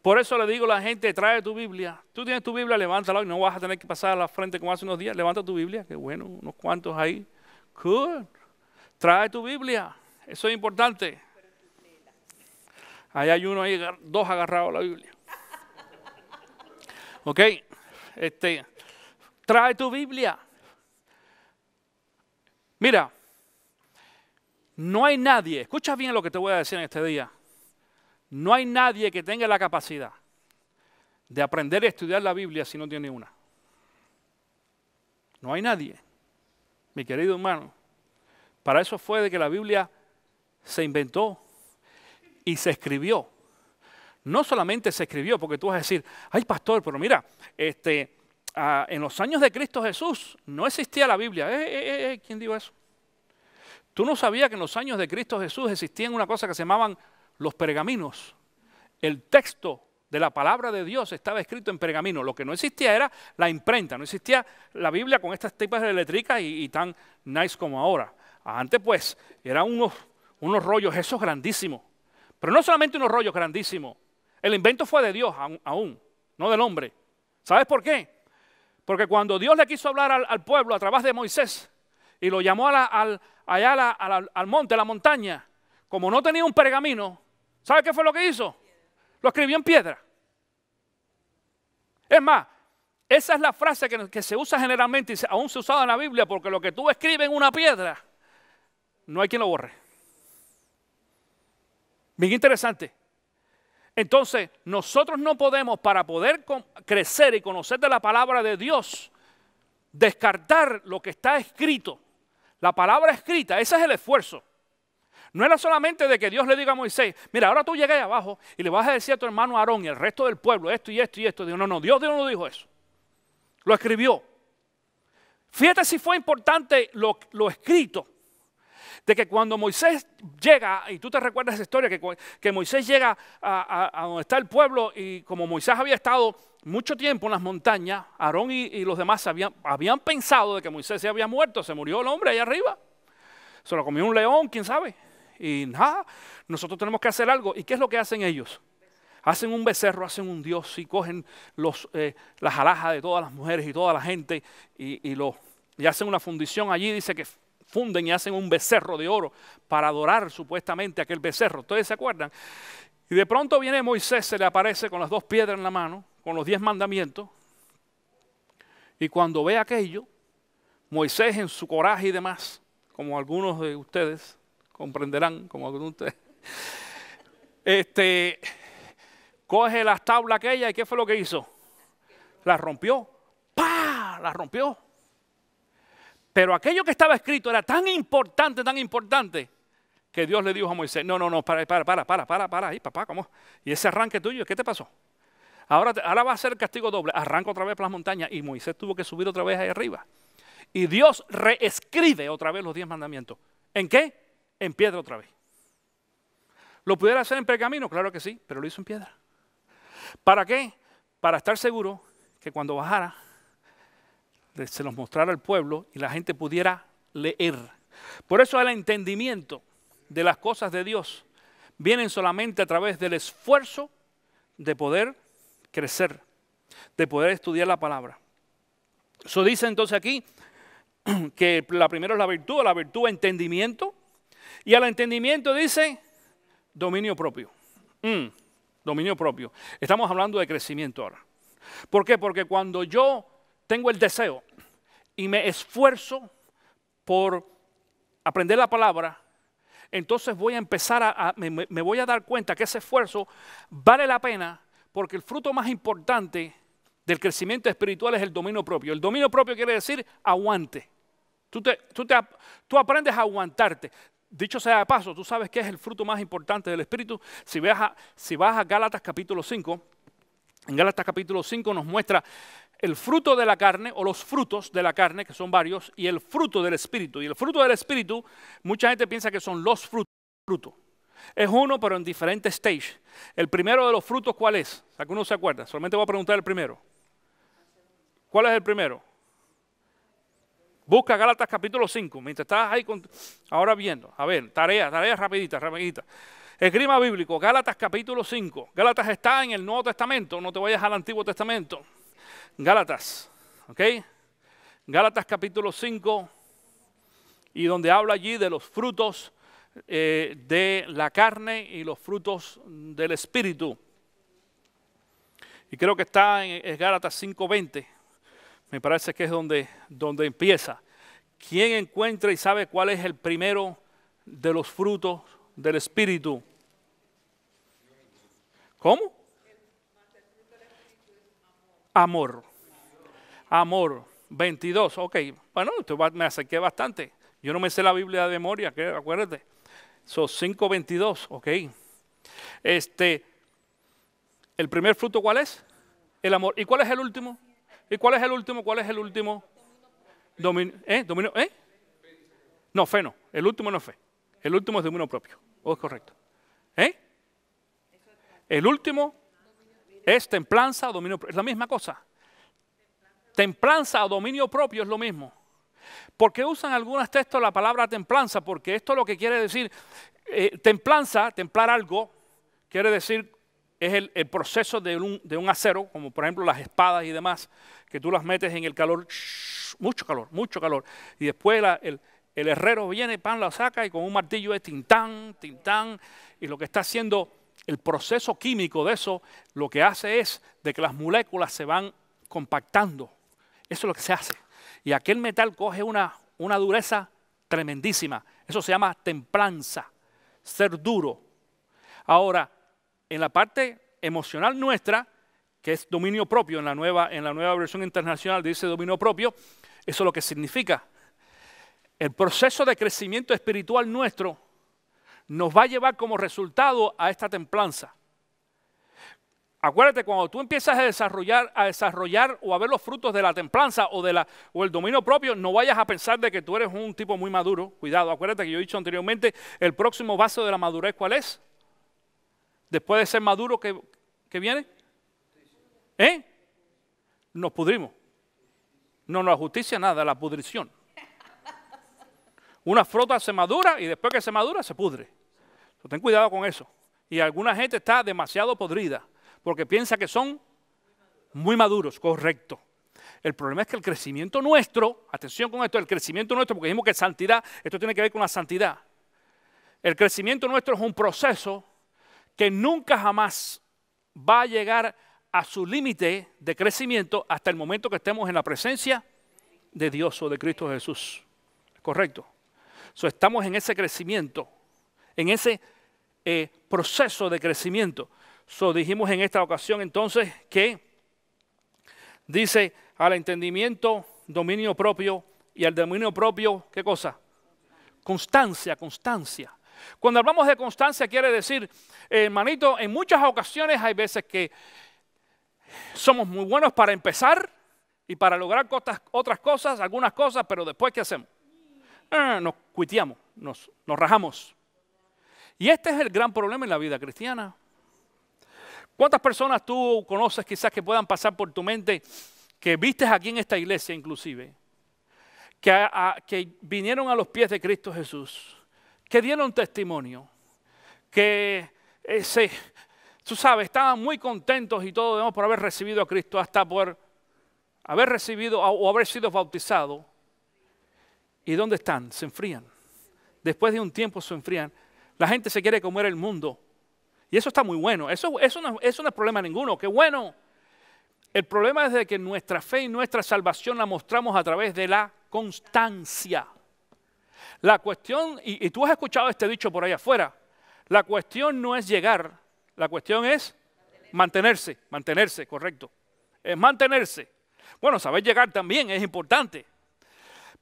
Por eso le digo a la gente, trae tu Biblia. Tú tienes tu Biblia, levántala y no vas a tener que pasar a la frente como hace unos días. Levanta tu Biblia, qué bueno, unos cuantos ahí. Good. Trae tu Biblia, eso es importante. Ahí hay uno ahí, dos agarrados a la Biblia. Ok, trae tu Biblia. Mira, no hay nadie, escucha bien lo que te voy a decir en este día. No hay nadie que tenga la capacidad de aprender y estudiar la Biblia si no tiene una. No hay nadie, mi querido hermano. Para eso fue de que la Biblia se inventó y se escribió. No solamente se escribió, porque tú vas a decir, ay pastor, pero mira, en los años de Cristo Jesús no existía la Biblia. ¿Quién dijo eso? ¿Tú no sabías que en los años de Cristo Jesús existían una cosa que se llamaban los pergaminos? El texto de la palabra de Dios estaba escrito en pergamino. Lo que no existía era la imprenta, no existía la Biblia con estas tipos de letricas y tan nice como ahora. Antes pues eran unos rollos esos grandísimos. Pero no solamente unos rollos grandísimos. El invento fue de Dios aún, no del hombre. ¿Sabes por qué? Porque cuando Dios le quiso hablar al pueblo a través de Moisés y lo llamó allá al monte, a la montaña, como no tenía un pergamino, ¿sabe qué fue lo que hizo? Lo escribió en piedra. Es más, esa es la frase que se usa generalmente y aún se usaba en la Biblia, porque lo que tú escribes en una piedra, no hay quien lo borre. Bien interesante. Entonces, nosotros no podemos, para poder crecer y conocer de la palabra de Dios, descartar lo que está escrito. La palabra escrita, ese es el esfuerzo. No era solamente de que Dios le diga a Moisés, mira, ahora tú llegas ahí abajo y le vas a decir a tu hermano Aarón y al resto del pueblo esto y esto y esto. Digo, no, Dios no dijo eso. Lo escribió. Fíjate si fue importante lo escrito. De que cuando Moisés llega, y tú te recuerdas esa historia, que Moisés llega a donde está el pueblo, y como Moisés había estado mucho tiempo en las montañas, Aarón y los demás habían pensado de que Moisés se había muerto, se murió el hombre allá arriba, se lo comió un león, quién sabe, y nada, nosotros tenemos que hacer algo. ¿Y qué es lo que hacen ellos? Hacen un becerro, hacen un dios y cogen las alhajas de todas las mujeres y toda la gente y lo y hacen una fundición allí, dice que funden y hacen un becerro de oro para adorar supuestamente aquel becerro. ¿Ustedes se acuerdan? Y de pronto viene Moisés, se le aparece con las 2 piedras en la mano, con los 10 mandamientos. Y cuando ve aquello, Moisés en su coraje y demás, como algunos de ustedes comprenderán, como algunos de ustedes, coge las tablas aquella y ¿qué fue lo que hizo? La rompió. ¡Pah! La rompió. Pero aquello que estaba escrito era tan importante, que Dios le dijo a Moisés, no, para ahí, papá, ¿cómo? Y ese arranque tuyo, ¿qué te pasó? Ahora va a ser el castigo doble, arranca otra vez por las montañas, y Moisés tuvo que subir otra vez ahí arriba. Y Dios reescribe otra vez los 10 mandamientos. ¿En qué? En piedra otra vez. ¿Lo pudiera hacer en pergamino? Claro que sí, pero lo hizo en piedra. ¿Para qué? Para estar seguro que cuando bajara, se los mostrara al pueblo y la gente pudiera leer. Por eso el entendimiento de las cosas de Dios vienen solamente a través del esfuerzo de poder crecer, de poder estudiar la palabra. Eso dice entonces aquí que la primera es la virtud entendimiento, y al entendimiento dice dominio propio. Dominio propio. Estamos hablando de crecimiento ahora. ¿Por qué? Porque cuando yo tengo el deseo y me esfuerzo por aprender la palabra, entonces voy a empezar me voy a dar cuenta que ese esfuerzo vale la pena, porque el fruto más importante del crecimiento espiritual es el dominio propio. El dominio propio quiere decir aguante. Tú aprendes a aguantarte. Dicho sea de paso, tú sabes qué es el fruto más importante del Espíritu. Si vas a Gálatas capítulo 5, en Gálatas capítulo 5 nos muestra el fruto de la carne, o los frutos de la carne, que son varios, y el fruto del Espíritu. Y el fruto del Espíritu, mucha gente piensa que son los frutos. Es uno, pero en diferentes stages. El primero de los frutos, ¿cuál es? ¿Alguno se acuerda? Solamente voy a preguntar el primero. ¿Cuál es el primero? Busca Gálatas capítulo 5, mientras estás ahí ahora viendo. A ver, tarea rapidita. Esgrima bíblico, Gálatas capítulo 5. Gálatas está en el Nuevo Testamento, no te vayas al Antiguo Testamento. Gálatas, ¿ok? Gálatas capítulo 5, y donde habla allí de los frutos de la carne y los frutos del Espíritu. Y creo que está en Gálatas 5:20. Me parece que es donde empieza. ¿Quién encuentra y sabe cuál es el primero de los frutos del Espíritu? ¿Cómo? Amor. Amor. 22, ok. Bueno, me acerqué bastante. Yo no me sé la Biblia de memoria, acuérdate. Son 5:22, ok. ¿El primer fruto cuál es? El amor. ¿Y cuál es el último? ¿Y cuál es el último? ¿Cuál es el último? ¿Dominio? No, fe no. El último no es fe. El último es dominio propio. ¿O es correcto? El último es templanza o dominio propio. Es la misma cosa. Templanza o dominio propio es lo mismo. ¿Por qué usan algunos textos la palabra templanza? Porque esto lo que quiere decir, templanza, templar algo, quiere decir, es el proceso de un acero, como por ejemplo las espadas y demás, que tú las metes en el calor, mucho calor, y después el herrero viene, la saca y con un martillo es tintán, y lo que está haciendo el proceso químico de eso, lo que hace es de que las moléculas se van compactando. Eso es lo que se hace. Y aquel metal coge una dureza tremendísima. Eso se llama templanza, ser duro. Ahora, en la parte emocional nuestra, que es dominio propio, en la nueva versión internacional dice dominio propio, eso es lo que significa. El proceso de crecimiento espiritual nuestro nos va a llevar como resultado a esta templanza. Acuérdate, cuando tú empiezas a desarrollar o a ver los frutos de la templanza o el dominio propio, no vayas a pensar de que tú eres un tipo muy maduro. Cuidado, acuérdate que yo he dicho anteriormente, el próximo paso de la madurez, ¿cuál es? Después de ser maduro, ¿qué viene? Nos pudrimos. No, la justicia nada, la pudrición. Una fruta se madura y después que se madura se pudre. Entonces, ten cuidado con eso. Y alguna gente está demasiado podrida porque piensa que son muy maduros, correcto. El problema es que el crecimiento nuestro, atención con esto, el crecimiento nuestro, porque dijimos que santidad, esto tiene que ver con la santidad. El crecimiento nuestro es un proceso que nunca jamás va a llegar a su límite de crecimiento hasta el momento que estemos en la presencia de Dios o de Cristo Jesús. ¿Correcto? So, estamos en ese crecimiento, en ese proceso de crecimiento. So, dijimos en esta ocasión entonces que dice al entendimiento, dominio propio, y al dominio propio, ¿qué cosa? Constancia, constancia. Cuando hablamos de constancia quiere decir, hermanito, en muchas ocasiones hay veces que somos muy buenos para empezar y para lograr otras cosas, algunas cosas, pero después ¿qué hacemos? Nos cuiteamos, nos rajamos. Y este es el gran problema en la vida cristiana. ¿Cuántas personas tú conoces quizás que puedan pasar por tu mente, que vistes aquí en esta iglesia inclusive, que vinieron a los pies de Cristo Jesús, que dieron testimonio, que tú sabes, estaban muy contentos y todo demás por haber recibido a Cristo, hasta por haber recibido o haber sido bautizado? ¿Y dónde están? Se enfrían. Después de un tiempo se enfrían. La gente se quiere comer el mundo. Y eso está muy bueno. Eso no es problema ninguno. ¡Qué bueno! El problema es de que nuestra fe y nuestra salvación la mostramos a través de la constancia. La cuestión, y tú has escuchado este dicho por ahí afuera, la cuestión no es llegar, la cuestión es mantenerse, correcto. Es mantenerse. Bueno, saber llegar también es importante.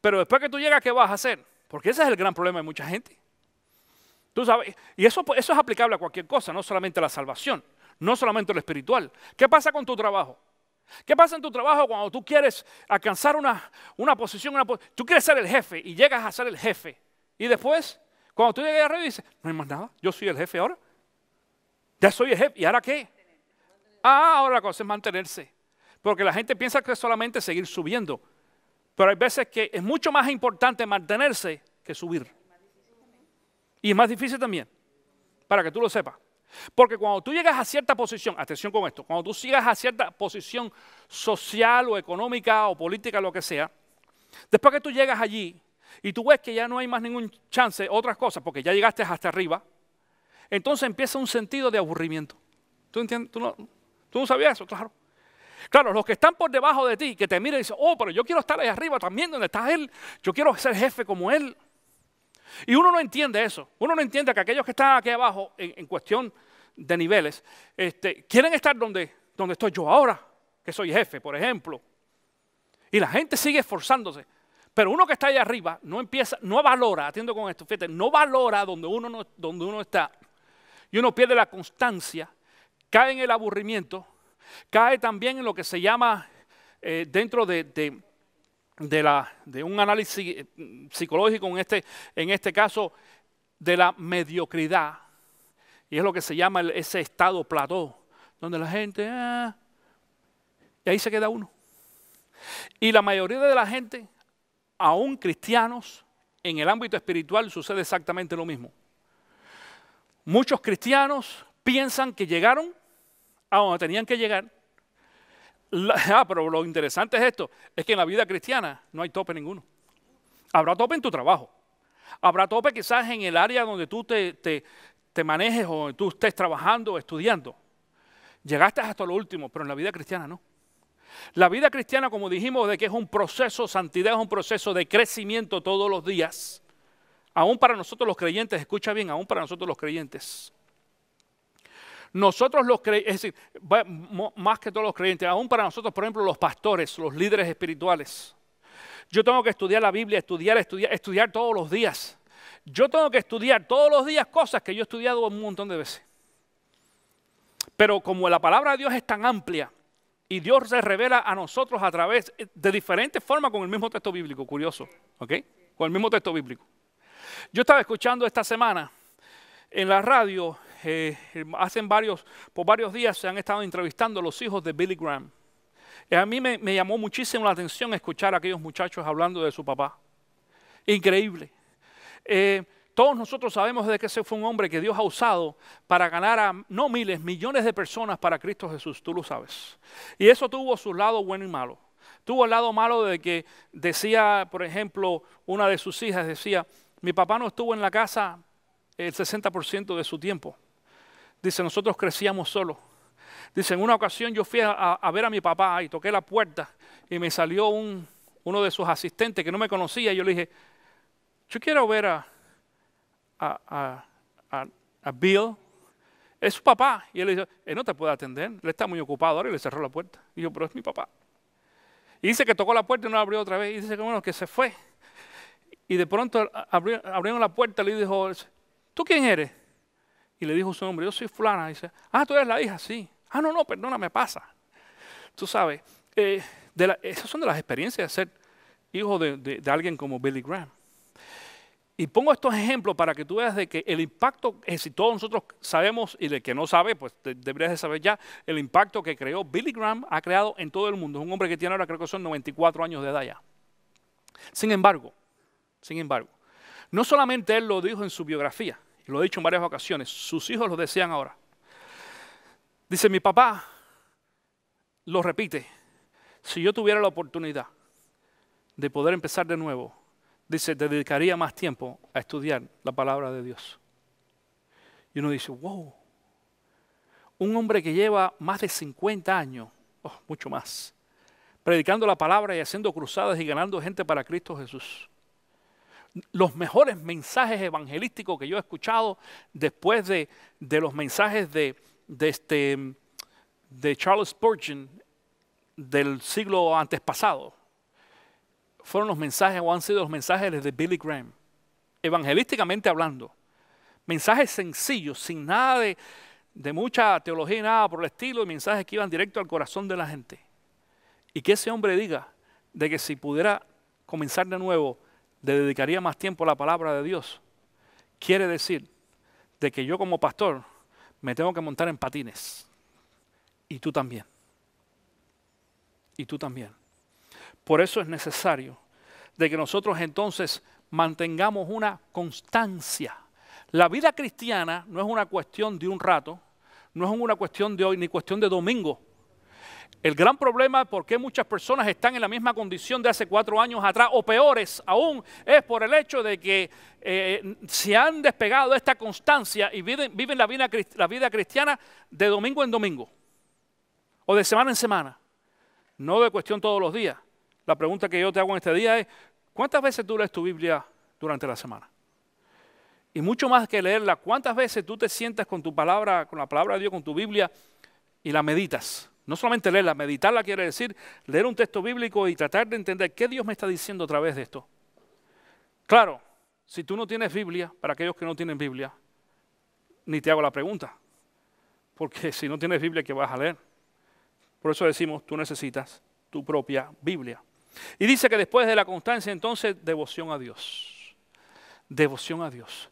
Pero después que tú llegas, ¿qué vas a hacer? Porque ese es el gran problema de mucha gente. Tú sabes, y eso es aplicable a cualquier cosa, no solamente a la salvación, no solamente a lo espiritual. ¿Qué pasa con tu trabajo? ¿Qué pasa en tu trabajo cuando tú quieres alcanzar una posición? Tú quieres ser el jefe y llegas a ser el jefe. Y después, cuando tú llegas arriba y dices, no hay más nada, yo soy el jefe ahora. Ya soy el jefe, ¿y ahora qué? Ahora la cosa es mantenerse. Porque la gente piensa que es solamente seguir subiendo. Pero hay veces que es mucho más importante mantenerse que subir. Y es más difícil también, para que tú lo sepas. Porque cuando tú llegas a cierta posición, atención con esto, cuando tú llegas a cierta posición social o económica o política, lo que sea, después que tú llegas allí y tú ves que ya no hay más ningún chance, otras cosas, porque ya llegaste hasta arriba, entonces empieza un sentido de aburrimiento. ¿Tú entiendes? ¿Tú no sabías eso? Claro. Claro, los que están por debajo de ti, que te miran y dicen, pero yo quiero estar ahí arriba también donde está él, yo quiero ser jefe como él. Y uno no entiende eso. Uno no entiende que aquellos que están aquí abajo, en cuestión de niveles, quieren estar donde estoy yo ahora, que soy jefe, por ejemplo. Y la gente sigue esforzándose. Pero uno que está allá arriba no valora, atiendo con esto, fíjate, no valora donde uno está. Y uno pierde la constancia, cae en el aburrimiento, cae también en lo que se llama, dentro de un análisis psicológico, en este caso, de la mediocridad. Y es lo que se llama ese estado plató, donde la gente, y ahí se queda uno. Y la mayoría de la gente, aún cristianos, en el ámbito espiritual sucede exactamente lo mismo. Muchos cristianos piensan que llegaron a donde tenían que llegar. Pero lo interesante es esto, es que en la vida cristiana no hay tope ninguno. Habrá tope en tu trabajo. Habrá tope quizás en el área donde tú te manejes o tú estés trabajando o estudiando. Llegaste hasta lo último, pero en la vida cristiana no. La vida cristiana, como dijimos, de que es un proceso, santidad es un proceso de crecimiento todos los días. Aún para nosotros los creyentes, escucha bien, aún para nosotros los creyentes. Nosotros los creyentes, es decir, más que todos los creyentes, aún para nosotros, por ejemplo, los pastores, los líderes espirituales. Yo tengo que estudiar la Biblia, estudiar todos los días. Yo tengo que estudiar todos los días cosas que yo he estudiado un montón de veces. Pero como la palabra de Dios es tan amplia y Dios se revela a nosotros a través de diferentes formas con el mismo texto bíblico, curioso, ¿ok? Con el mismo texto bíblico. Yo estaba escuchando esta semana en la radio, por varios días se han estado entrevistando a los hijos de Billy Graham. A mí me llamó muchísimo la atención escuchar a aquellos muchachos hablando de su papá. Increíble. Todos nosotros sabemos de que ese fue un hombre que Dios ha usado para ganar a no miles, millones de personas para Cristo Jesús, tú lo sabes. Y eso tuvo su lado bueno y malo. Tuvo el lado malo de que decía, por ejemplo, una de sus hijas decía, mi papá no estuvo en la casa el 60% de su tiempo. Dice, nosotros crecíamos solos. Dice, en una ocasión yo fui a ver a mi papá y toqué la puerta y me salió uno de sus asistentes que no me conocía y yo le dije, yo quiero ver a Bill. Es su papá. Y él le dijo, él no te puede atender, él está muy ocupado ahora, y le cerró la puerta. Y yo, pero es mi papá. Y dice que tocó la puerta y no la abrió otra vez. Y dice que bueno, que se fue. Y de pronto abrieron la puerta y le dijo, ¿tú quién eres? Y le dijo su nombre, yo soy fulana. Y dice, tú eres la hija, sí. No, perdona, me pasa. Tú sabes, esas son de las experiencias de ser hijo de alguien como Billy Graham. Y pongo estos ejemplos para que tú veas de que el impacto, si todos nosotros sabemos, y el que no sabe, pues deberías de saber ya, el impacto que creó Billy Graham ha creado en todo el mundo. Es un hombre que tiene ahora, creo que son 94 años de edad ya. Sin embargo, no solamente él lo dijo en su biografía, y lo ha dicho en varias ocasiones, sus hijos lo decían ahora. Dice, mi papá lo repite, si yo tuviera la oportunidad de poder empezar de nuevo, dice, dedicaría más tiempo a estudiar la palabra de Dios. Y uno dice, wow, un hombre que lleva más de 50 años, mucho más, predicando la palabra y haciendo cruzadas y ganando gente para Cristo Jesús. Los mejores mensajes evangelísticos que yo he escuchado después de los mensajes de Charles Spurgeon del siglo antes pasado, fueron los mensajes o han sido los mensajes de Billy Graham, evangelísticamente hablando. Mensajes sencillos, sin nada de mucha teología y nada por el estilo, y mensajes que iban directo al corazón de la gente. Y que ese hombre diga de que si pudiera comenzar de nuevo, le dedicaría más tiempo a la palabra de Dios, quiere decir de que yo como pastor me tengo que montar en patines. Y tú también. Y tú también. Por eso es necesario de que nosotros entonces mantengamos una constancia. La vida cristiana no es una cuestión de un rato, no es una cuestión de hoy, ni cuestión de domingo. El gran problema es por qué muchas personas están en la misma condición de hace 4 años atrás, o peores aún, es por el hecho de que se han despegado de esta constancia y viven la vida cristiana de domingo en domingo, o de semana en semana, no de cuestión todos los días. La pregunta que yo te hago en este día es, ¿cuántas veces tú lees tu Biblia durante la semana? Y mucho más que leerla, ¿cuántas veces tú te sientas con tu palabra, con la palabra de Dios, con tu Biblia y la meditas? No solamente leerla, meditarla quiere decir leer un texto bíblico y tratar de entender qué Dios me está diciendo a través de esto. Claro, si tú no tienes Biblia, para aquellos que no tienen Biblia, ni te hago la pregunta, porque si no tienes Biblia, ¿qué vas a leer? Por eso decimos, tú necesitas tu propia Biblia. Y dice que después de la constancia, entonces, devoción a Dios. Devoción a Dios.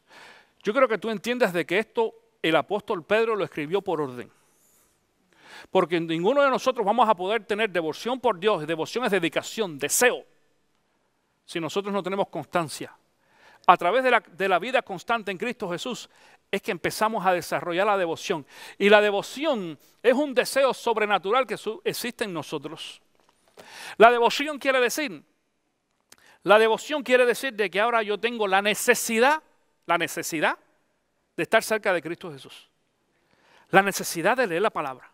Yo creo que tú entiendas de que esto el apóstol Pedro lo escribió por orden. Porque ninguno de nosotros vamos a poder tener devoción por Dios. Devoción es dedicación, deseo, si nosotros no tenemos constancia. A través de la vida constante en Cristo Jesús es que empezamos a desarrollar la devoción. Y la devoción es un deseo sobrenatural que existe en nosotros. La devoción quiere decir de que ahora yo tengo la necesidad de estar cerca de Cristo Jesús. La necesidad de leer la palabra.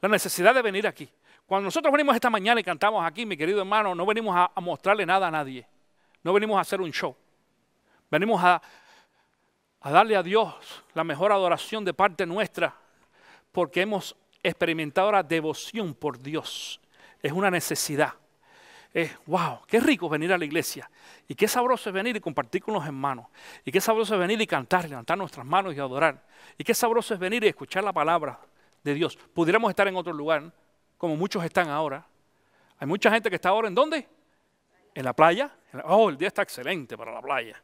La necesidad de venir aquí. Cuando nosotros venimos esta mañana y cantamos aquí, mi querido hermano, no venimos a mostrarle nada a nadie. No venimos a hacer un show. Venimos a darle a Dios la mejor adoración de parte nuestra, porque hemos experimentado la devoción por Dios. Es una necesidad. Wow, qué rico venir a la iglesia. Y qué sabroso es venir y compartir con los hermanos. Y qué sabroso es venir y cantar, levantar nuestras manos y adorar. Y qué sabroso es venir y escuchar la palabra de Dios. Pudiéramos estar en otro lugar, como muchos están ahora. Hay mucha gente que está ahora, ¿en dónde? En la playa. El día está excelente para la playa.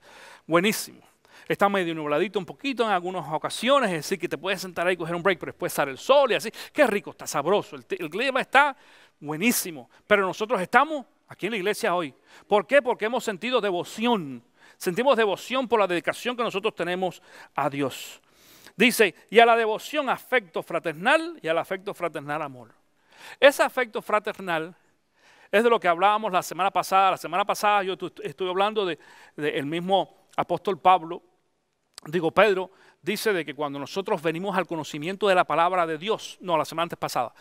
Buenísimo. Está medio nubladito un poquito en algunas ocasiones, es decir, que te puedes sentar ahí y coger un break, pero después sale el sol y así. Qué rico, está sabroso. El clima está buenísimo. Pero nosotros estamos aquí en la iglesia hoy. ¿Por qué? Porque hemos sentido devoción. Sentimos devoción por la dedicación que nosotros tenemos a Dios. Dice, y a la devoción afecto fraternal y al afecto fraternal amor. Ese afecto fraternal Es de lo que hablábamos la semana pasada. La semana pasada yo estuve hablando del mismo apóstol Pedro, dice de que cuando nosotros venimos al conocimiento de la palabra de Dios, no, la semana antes pasada,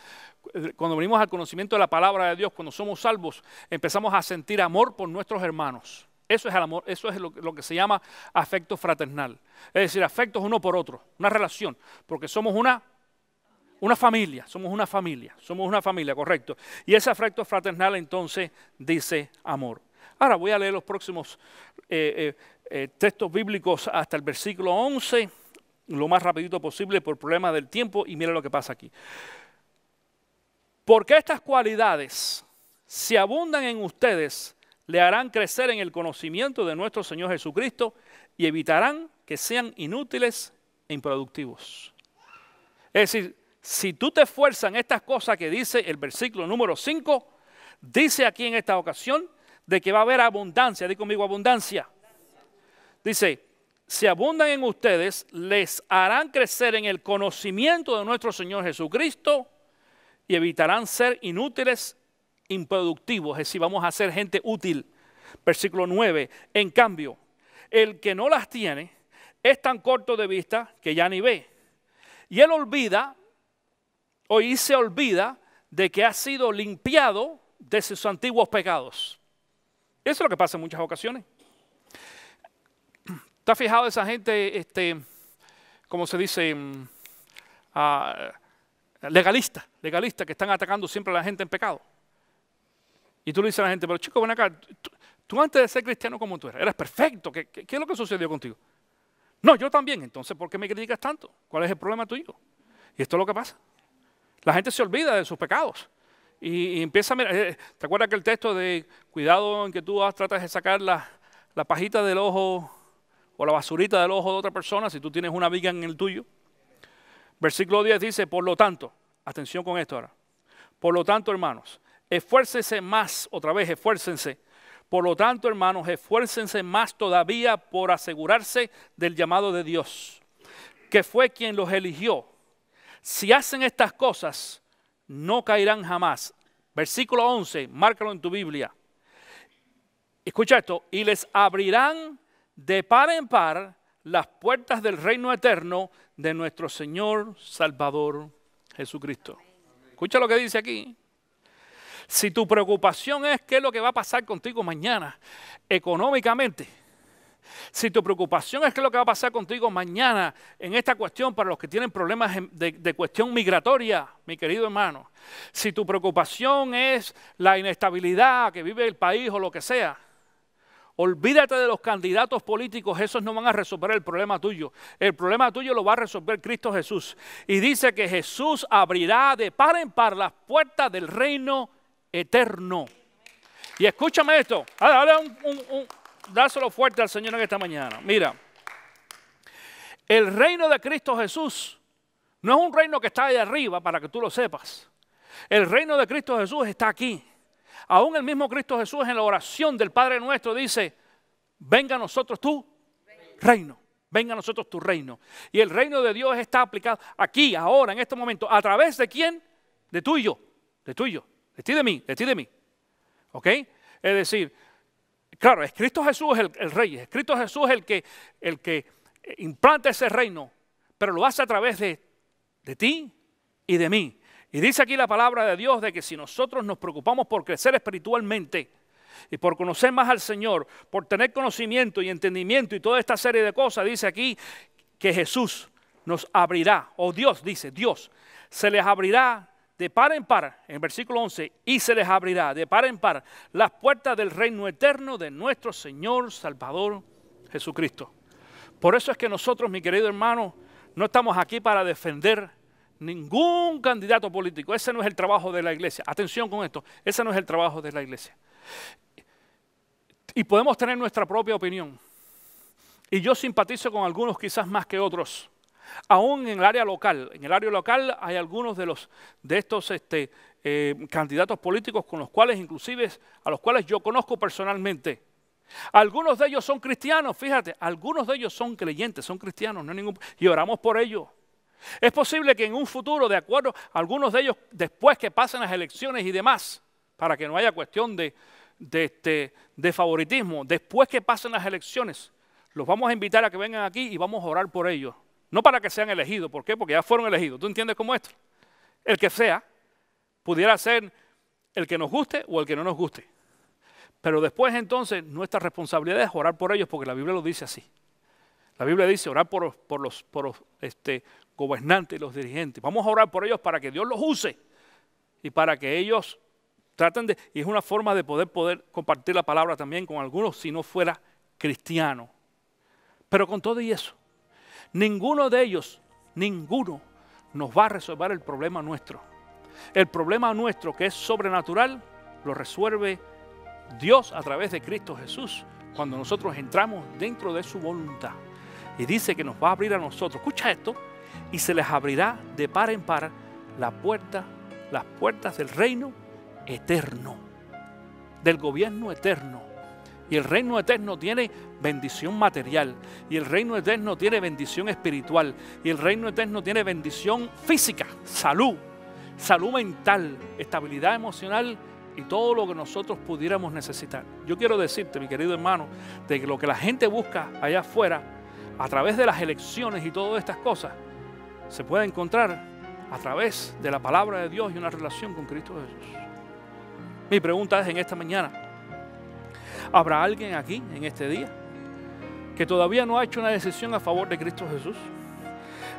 cuando venimos al conocimiento de la palabra de Dios, cuando somos salvos, empezamos a sentir amor por nuestros hermanos. Eso es el amor, eso es lo que se llama afecto fraternal. Es decir, afectos uno por otro, una relación, porque somos una familia, somos una familia, correcto. Y ese afecto fraternal entonces dice amor. Ahora voy a leer los próximos textos bíblicos hasta el versículo 11, lo más rapidito posible por problemas del tiempo, y mira lo que pasa aquí. Porque estas cualidades, si abundan en ustedes, le harán crecer en el conocimiento de nuestro Señor Jesucristo y evitarán que sean inútiles e improductivos. Es decir, si tú te esfuerzas en estas cosas que dice el versículo número 5, dice aquí en esta ocasión de que va a haber abundancia. Di conmigo abundancia. Dice, si abundan en ustedes, les harán crecer en el conocimiento de nuestro Señor Jesucristo y evitarán ser inútiles, improductivos. Es decir, vamos a ser gente útil. Versículo 9. En cambio, el que no las tiene es tan corto de vista que ya ni ve. Y él se olvida de que ha sido limpiado de sus antiguos pecados. Eso es lo que pasa en muchas ocasiones. ¿Te has fijado esa gente, como se dice, legalista, que están atacando siempre a la gente en pecado? Y tú le dices a la gente, pero chico, ven acá, tú antes de ser cristiano como tú eras perfecto, ¿qué es lo que sucedió contigo? No, yo también. Entonces, ¿por qué me criticas tanto? ¿Cuál es el problema tuyo? Y esto es lo que pasa. La gente se olvida de sus pecados y empieza a mirar. ¿Te acuerdas que el texto de cuidado en que tú tratas de sacar la pajita del ojo o la basurita del ojo de otra persona si tú tienes una viga en el tuyo? Versículo 10 dice, por lo tanto, atención con esto ahora. Por lo tanto, hermanos, esfuércense más, otra vez, esfuércense. Por lo tanto, hermanos, esfuércense más todavía por asegurarse del llamado de Dios, que fue quien los eligió. Si hacen estas cosas, no caerán jamás. Versículo 11, márcalo en tu Biblia. Escucha esto, y les abrirán de par en par las puertas del reino eterno de nuestro Señor Salvador Jesucristo. Escucha lo que dice aquí. Si tu preocupación es qué es lo que va a pasar contigo mañana económicamente, si tu preocupación es qué es lo que va a pasar contigo mañana en esta cuestión para los que tienen problemas de cuestión migratoria, mi querido hermano, si tu preocupación es la inestabilidad que vive el país o lo que sea, olvídate de los candidatos políticos, esos no van a resolver el problema tuyo. El problema tuyo lo va a resolver Cristo Jesús. Y dice que Jesús abrirá de par en par las puertas del reino eterno. Y escúchame esto, dáselo fuerte al Señor en esta mañana. Mira, el reino de Cristo Jesús no es un reino que está ahí arriba para que tú lo sepas. El reino de Cristo Jesús está aquí. Aún el mismo Cristo Jesús en la oración del Padre Nuestro dice, venga a nosotros tu reino, venga a nosotros tu reino. Y el reino de Dios está aplicado aquí, ahora, en este momento, ¿a través de quién? De tú y yo, de ti de mí. ¿Ok? Es decir, claro, es Cristo Jesús el rey, es Cristo Jesús el que implanta ese reino, pero lo hace a través de ti y de mí. Y dice aquí la palabra de Dios de que si nosotros nos preocupamos por crecer espiritualmente y por conocer más al Señor, por tener conocimiento y entendimiento y toda esta serie de cosas, dice aquí que Jesús nos abrirá, o Dios dice, Dios se les abrirá de par en par, en el versículo 11, y se les abrirá de par en par las puertas del reino eterno de nuestro Señor Salvador Jesucristo. Por eso es que nosotros, mi querido hermano, no estamos aquí para defender ningún candidato político. Ese no es el trabajo de la iglesia. Atención con esto, ese no es el trabajo de la iglesia. Y podemos tener nuestra propia opinión. Y yo simpatizo con algunos quizás más que otros. Aún en el área local. En el área local hay algunos de estos candidatos políticos con los cuales inclusive a los cuales yo conozco personalmente. Algunos de ellos son cristianos, fíjate, algunos de ellos son creyentes, son cristianos, no hay ningún, y oramos por ellos. Es posible que en un futuro, de acuerdo, algunos de ellos después que pasen las elecciones y demás, para que no haya cuestión de favoritismo. Después que pasen las elecciones, los vamos a invitar a que vengan aquí y vamos a orar por ellos. No para que sean elegidos. ¿Por qué? Porque ya fueron elegidos. ¿Tú entiendes cómo es esto? El que sea, pudiera ser el que nos guste o el que no nos guste. Pero después entonces nuestra responsabilidad es orar por ellos, porque la Biblia lo dice así. La Biblia dice orar por los gobernantes y los dirigentes. Vamos a orar por ellos para que Dios los use y para que ellos traten de... Y es una forma de poder compartir la palabra también con algunos si no fuera cristiano. Pero con todo y eso, ninguno de ellos, ninguno nos va a resolver el problema nuestro. El problema nuestro, que es sobrenatural, lo resuelve Dios a través de Cristo Jesús cuando nosotros entramos dentro de su voluntad. Y dice que nos va a abrir a nosotros, escucha esto, y se les abrirá de par en par las puertas del reino eterno, del gobierno eterno. Y el reino eterno tiene bendición material, y el reino eterno tiene bendición espiritual, y el reino eterno tiene bendición física, salud mental, estabilidad emocional y todo lo que nosotros pudiéramos necesitar. Yo quiero decirte, mi querido hermano, de que lo que la gente busca allá afuera, a través de las elecciones y todas estas cosas, se puede encontrar a través de la palabra de Dios y una relación con Cristo Jesús. Mi pregunta es en esta mañana, ¿habrá alguien aquí en este día que todavía no ha hecho una decisión a favor de Cristo Jesús?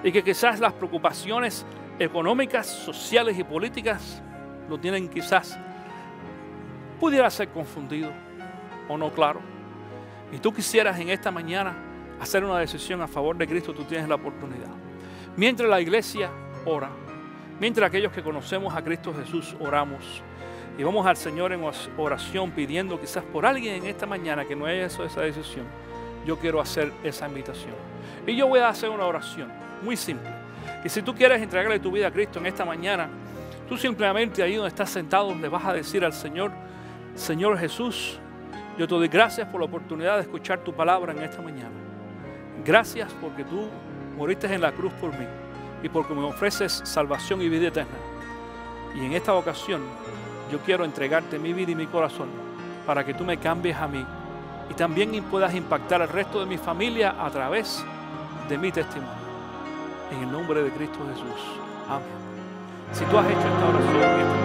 Y que quizás las preocupaciones económicas, sociales y políticas lo tienen quizás, pudiera ser confundido o no claro. Y tú quisieras en esta mañana hacer una decisión a favor de Cristo, tú tienes la oportunidad. Mientras la iglesia ora, mientras aquellos que conocemos a Cristo Jesús oramos, y vamos al Señor en oración pidiendo quizás por alguien en esta mañana que no haya hecho esa decisión, yo quiero hacer esa invitación. Y yo voy a hacer una oración muy simple. Y si tú quieres entregarle tu vida a Cristo en esta mañana, tú simplemente ahí donde estás sentado le vas a decir al Señor, Señor Jesús, yo te doy gracias por la oportunidad de escuchar tu palabra en esta mañana. Gracias porque tú moriste en la cruz por mí y porque me ofreces salvación y vida eterna. Y en esta ocasión yo quiero entregarte mi vida y mi corazón para que tú me cambies a mí y también puedas impactar al resto de mi familia a través de mi testimonio. En el nombre de Cristo Jesús. Amén. Si tú has hecho esta oración,